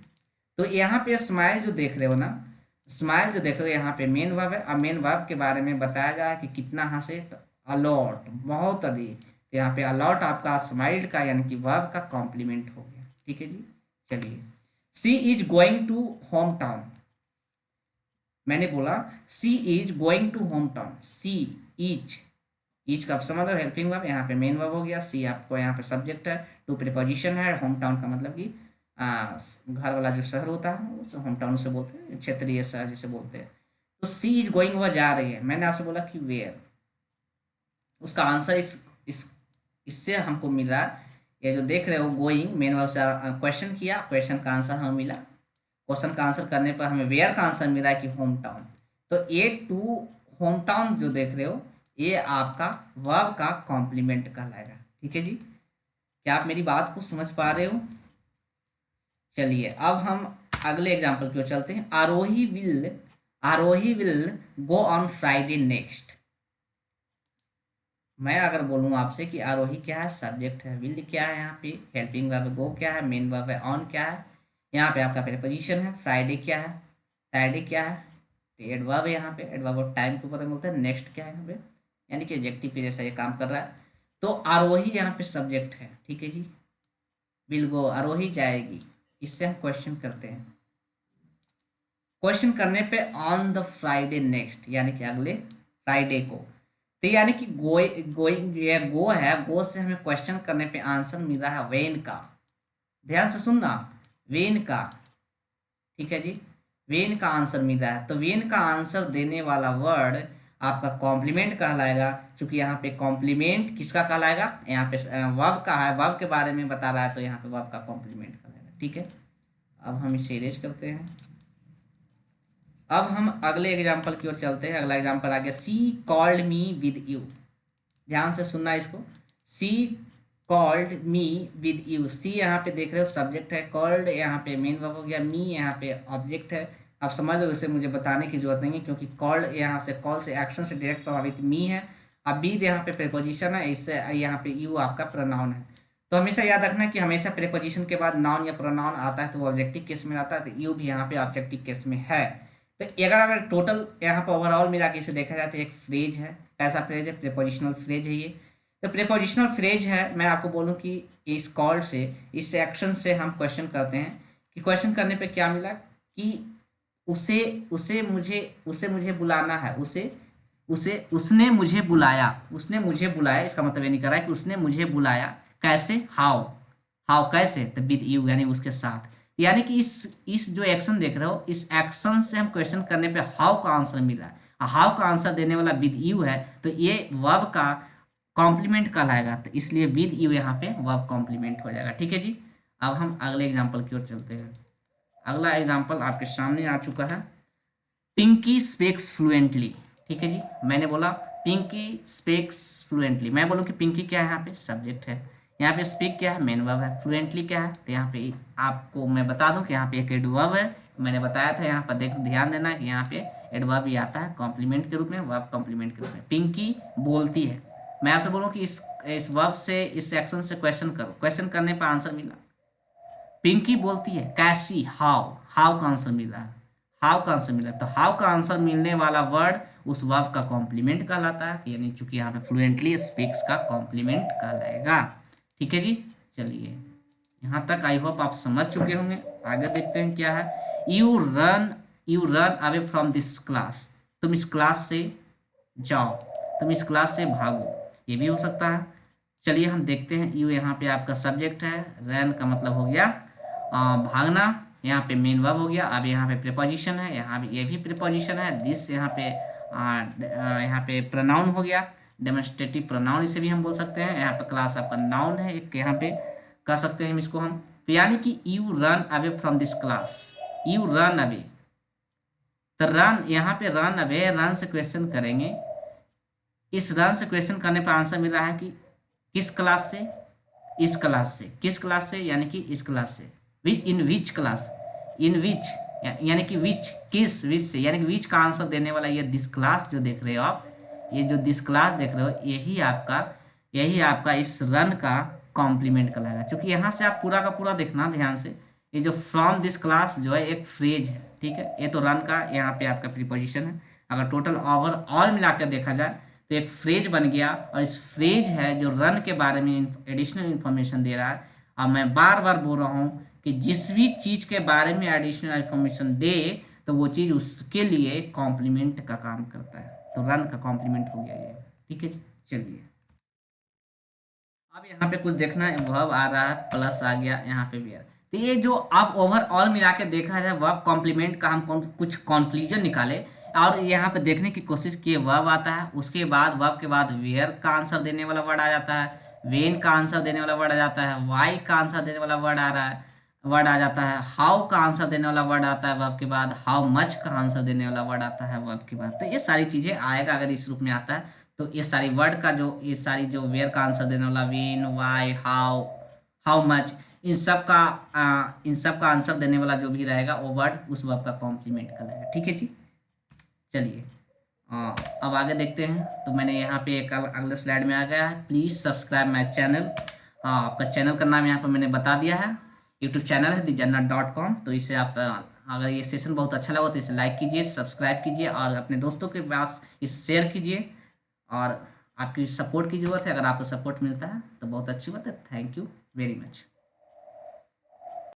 तो यहाँ पे स्माइल जो देख रहे हो ना, स्माइल जो देख रहे हो यहाँ पे मेन वर्ब है। अब मेन वर्ब के बारे में बताया गया है कि कितना हंसे, तो अलॉट, बहुत अधिक। तो यहाँ पे अलॉट आपका स्माइल का यानी कि वर्ब का कॉम्प्लीमेंट हो गया, ठीक है जी। चलिए, she is going to home town. मैंने बोला she is going to home town, she is का समझ लो हेल्पिंग वर्ब, यहाँ पे मेन वर्ब हो गया। सी आपको यहाँ पे सब्जेक्ट है, टू प्रीपोजिशन है। होम टाउन का मतलब कि घर वाला जो शहर होता है उसे होम टाउन से बोलते हैं, क्षेत्रीय शहर जिसे बोलते हैं। तो सी इज गोइंग, वह जा रही है। मैंने आपसे बोला कि वेयर, उसका आंसर इस इससे हमको मिला। ये जो देख रहे हो गोइंग, मेन वर्ब से क्वेश्चन किया, क्वेश्चन का आंसर हमें मिला। क्वेश्चन का आंसर करने पर हमें वेयर का आंसर मिला कि होम टाउन। तो ए टू होम टाउन जो देख रहे हो, ये आपका वर्ब का कॉम्प्लीमेंट कहलाएगा, ठीक है जी। क्या आप मेरी बात को समझ पा रहे हो? चलिए अब हम अगले एग्जाम्पल की ओर चलते हैं। Aarohi will go on Friday next. मैं अगर बोलूँ आपसे कि आरोही क्या है, सब्जेक्ट है, विल क्या है, यहाँ पे हेल्पिंग वर्ब, गो क्या है, मेन वर्ब है, ऑन क्या है, यहाँ पे आपका प्रीपोजिशन है, फ्राइडे क्या है, फ्राइडे क्या है, एडवर्ब है, यहाँ पे एडवर्ब और टाइम के ऊपर बोलते हैं। नेक्स्ट क्या है यहाँ पे, यानी कि एडजेक्टिव के जैसा ये काम कर रहा है। तो आरोही यहाँ पे सब्जेक्ट है, ठीक है जी। विल गो, आरोही जाएगी, इससे हम क्वेश्चन करते हैं। क्वेश्चन करने पे ऑन द फ्राइडे नेक्स्ट, यानी कि अगले फ्राइडे को। तो यानी कि गोइंग, ये गो है, गो से हमें क्वेश्चन करने पे आंसर मिल रहा है वेन का। ध्यान से सुनना, वेन का, ठीक है जी, वेन का आंसर मिल रहा है। तो वेन का आंसर देने वाला वर्ड आपका कॉम्प्लीमेंट कहलाएगा। चूंकि यहाँ पे कॉम्प्लीमेंट किसका कहलाएगा, यहाँ पे वर्ब का है, वर्ब के बारे में बता रहा है, तो यहाँ पे वर्ब का कॉम्प्लीमेंट कहलाएगा, ठीक है। अब हम इसे इरेज करते हैं। अब हम अगले एग्जाम्पल की ओर चलते हैं। अगला एग्जाम्पल आ गया, she called me with you. ध्यान से सुनना इसको, she called me with you. सी यहाँ पे देख रहे हो सब्जेक्ट है, कॉल्ड यहाँ पे मेन वर्ब हो गया, मी यहाँ पे ऑब्जेक्ट है। आप समझ लो, इसे मुझे बताने की जरूरत नहीं है, क्योंकि कॉल्ड यहाँ से, कॉल से, एक्शन से डायरेक्ट प्रभावित मी है। अब बी यहाँ पे प्रीपोजिशन है, इससे यहाँ पे यू आपका प्रोनाउन है। तो हमेशा याद रखना कि हमेशा प्रीपोजिशन के बाद नाउन या प्रोनाउन आता है तो वो ऑब्जेक्टिव केस में आता है, तो यू भी यहाँ पे ऑब्जेक्टिव केस में है। तो अगर टोटल यहाँ पर ओवरऑल मिला के इसे देखा जाए तो एक फ्रेज है। कैसा फ्रेज है, प्रीपोजिशनल फ्रेज है ये। तो प्रीपोजिशनल फ्रेज है। मैं आपको बोलूँ कि इस कॉल से, इस एक्शन से हम क्वेश्चन करते हैं कि क्वेश्चन करने पे क्या मिला कि उसे उसे मुझे बुलाना है, उसने मुझे बुलाया, इसका मतलब ये नहीं कर रहा है कि उसने मुझे बुलाया। कैसे, हाउ, कैसे, तो विद यू, यानी उसके साथ। यानी कि इस जो एक्शन देख रहे हो, इस एक्शन से हम क्वेश्चन करने पे हाउ का आंसर मिला है। हाउ का आंसर देने वाला विद यू है, तो ये वर्ब का कॉम्प्लीमेंट कहलाएगा। तो इसलिए विद यू यहाँ पे वर्ब कॉम्प्लीमेंट हो जाएगा, ठीक है जी। अब हम अगले एग्जाम्पल की ओर चलते हैं। अगला एग्जाम्पल आपके सामने आ चुका है, पिंकी स्पीक्स फ्लुएंटली। ठीक है जी, मैंने बोला पिंकी स्पीक्स फ्लुएंटली। मैं बोलूँ कि पिंकी क्या है, यहाँ पे सब्जेक्ट है, यहाँ पे स्पीक क्या है, मेन वर्ब है, फ्लुएंटली क्या है, तो यहाँ पे आपको मैं बता दूं कि यहाँ पे एक एडवर्ब है। मैंने बताया था, यहाँ पर देख ध्यान देना कि यहाँ पे एडवर्ब भी आता है कॉम्प्लीमेंट के रूप में, वर्ब कॉम्प्लीमेंट के रूप में। पिंकी बोलती है। मैं आपसे बोलूँ कि इस वर्ब से, इस सेक्शन से क्वेश्चन करो, क्वेश्चन करने पर आंसर मिला। पिंकी बोलती है, कैसी, हाउ का आंसर मिला है, हाउ का आंसर मिला। तो हाउ का आंसर मिलने वाला वर्ड उस वर्ब का कॉम्प्लीमेंट कहलाता है, यानी चूंकि यहाँ पे फ्लुएंटली स्पीक्स का कॉम्प्लीमेंट कहलाएगा, ठीक है जी। चलिए यहाँ तक आई होप आप समझ चुके होंगे। आगे देखते हैं क्या है। You run away from this class. तुम इस क्लास से जाओ, तुम इस क्लास से भागो, ये भी हो सकता है। चलिए हम देखते हैं। यू यहाँ पे आपका सब्जेक्ट है, रन का मतलब हो गया भागना, यहाँ पे मेन वर्ब हो गया। अब यहाँ पे प्रीपोजिशन है, यहाँ पे ये भी प्रीपोजिशन है। दिस यहाँ पे प्रोनाउन हो गया, डेमोन्स्ट्रेटिव प्रोनाउन इसे भी हम बोल सकते हैं। यहाँ पे क्लास आपका नाउन है एक, यहाँ पे कह सकते हैं हम इसको हम। तो यानी कि you run away from this class, you run away. तो रन, यहाँ पे रन अवे, रन से क्वेश्चन करेंगे। इस रन से क्वेश्चन करने पर आंसर मिल रहा है कि किस क्लास से, इस क्लास से। किस क्लास से, यानी कि इस क्लास से। विच, इन विच क्लास, इन विच यानी कि विच, किस, विच से, यानी कि विच का आंसर देने वाला ये दिस क्लास जो देख रहे हो आप, ये जो दिस क्लास देख रहे हो, यही आपका इस रन का कॉम्प्लीमेंट कहलाएगा। क्योंकि यहाँ से आप पूरा का पूरा देखना ध्यान से, ये जो फ्रॉम दिस क्लास जो है एक फ्रेज है, ठीक है। ये तो रन का यहाँ पे आपका प्रीपोजिशन है। अगर टोटल ओवरऑल मिलाकर देखा जाए तो एक फ्रेज बन गया, और इस फ्रेज है जो रन के बारे में एडिशनल इन्फॉर्मेशन दे रहा है। अब मैं बार बार बोल रहा हूँ कि जिस भी चीज़ के बारे में एडिशनल इन्फॉर्मेशन दे तो वो चीज़ उसके लिए कॉम्प्लीमेंट का काम करता है। तो रन का कॉम्प्लीमेंट हो गया ये, ठीक है जी। चलिए अब यहाँ पे कुछ देखना है, वर्ब आ रहा है, प्लस आ गया, यहाँ पे भी आ। तो ये जो आप ओवरऑल मिला के देखा जाए वर्ब कॉम्प्लीमेंट का हम कुछ कंक्लूजन निकाले और यहाँ पे देखने की कोशिश किए। वर्ब आता है, उसके बाद वर्ब के बाद वेयर का आंसर देने वाला वर्ड आ जाता है, वेन का आंसर देने वाला वर्ड आ जाता है, वाई का आंसर देने वाला वर्ड आ जाता है, हाउ का आंसर देने वाला वर्ड आता है वर्ब के बाद, हाउ मच का आंसर देने वाला वर्ड आता है वर्ब के बाद। तो ये सारी चीज़ें आएगा अगर इस रूप में आता है। तो ये सारी वर्ड का जो, ये सारी जो वेयर का आंसर देने वाला, वेन, वाई, हाउ मच, इन सब का आंसर देने वाला जो भी रहेगा वो वर्ड उस वर्ब का कॉम्प्लीमेंट कहलाएगा, ठीक है जी। चलिए अब आगे देखते हैं। तो मैंने यहाँ पे एक अगले स्लाइड में आ गया है, प्लीज़ सब्सक्राइब माई चैनल। आपका चैनल का नाम यहाँ पर मैंने बता दिया है, यूट्यूब चैनल है thejarnat.com। तो इसे आप अगर ये सेशन बहुत अच्छा लगा तो इसे लाइक कीजिए, सब्सक्राइब कीजिए और अपने दोस्तों के पास इसे शेयर कीजिए। और आपकी सपोर्ट की ज़रूरत है, अगर आपको सपोर्ट मिलता है तो बहुत अच्छी बात है। Thank you very much.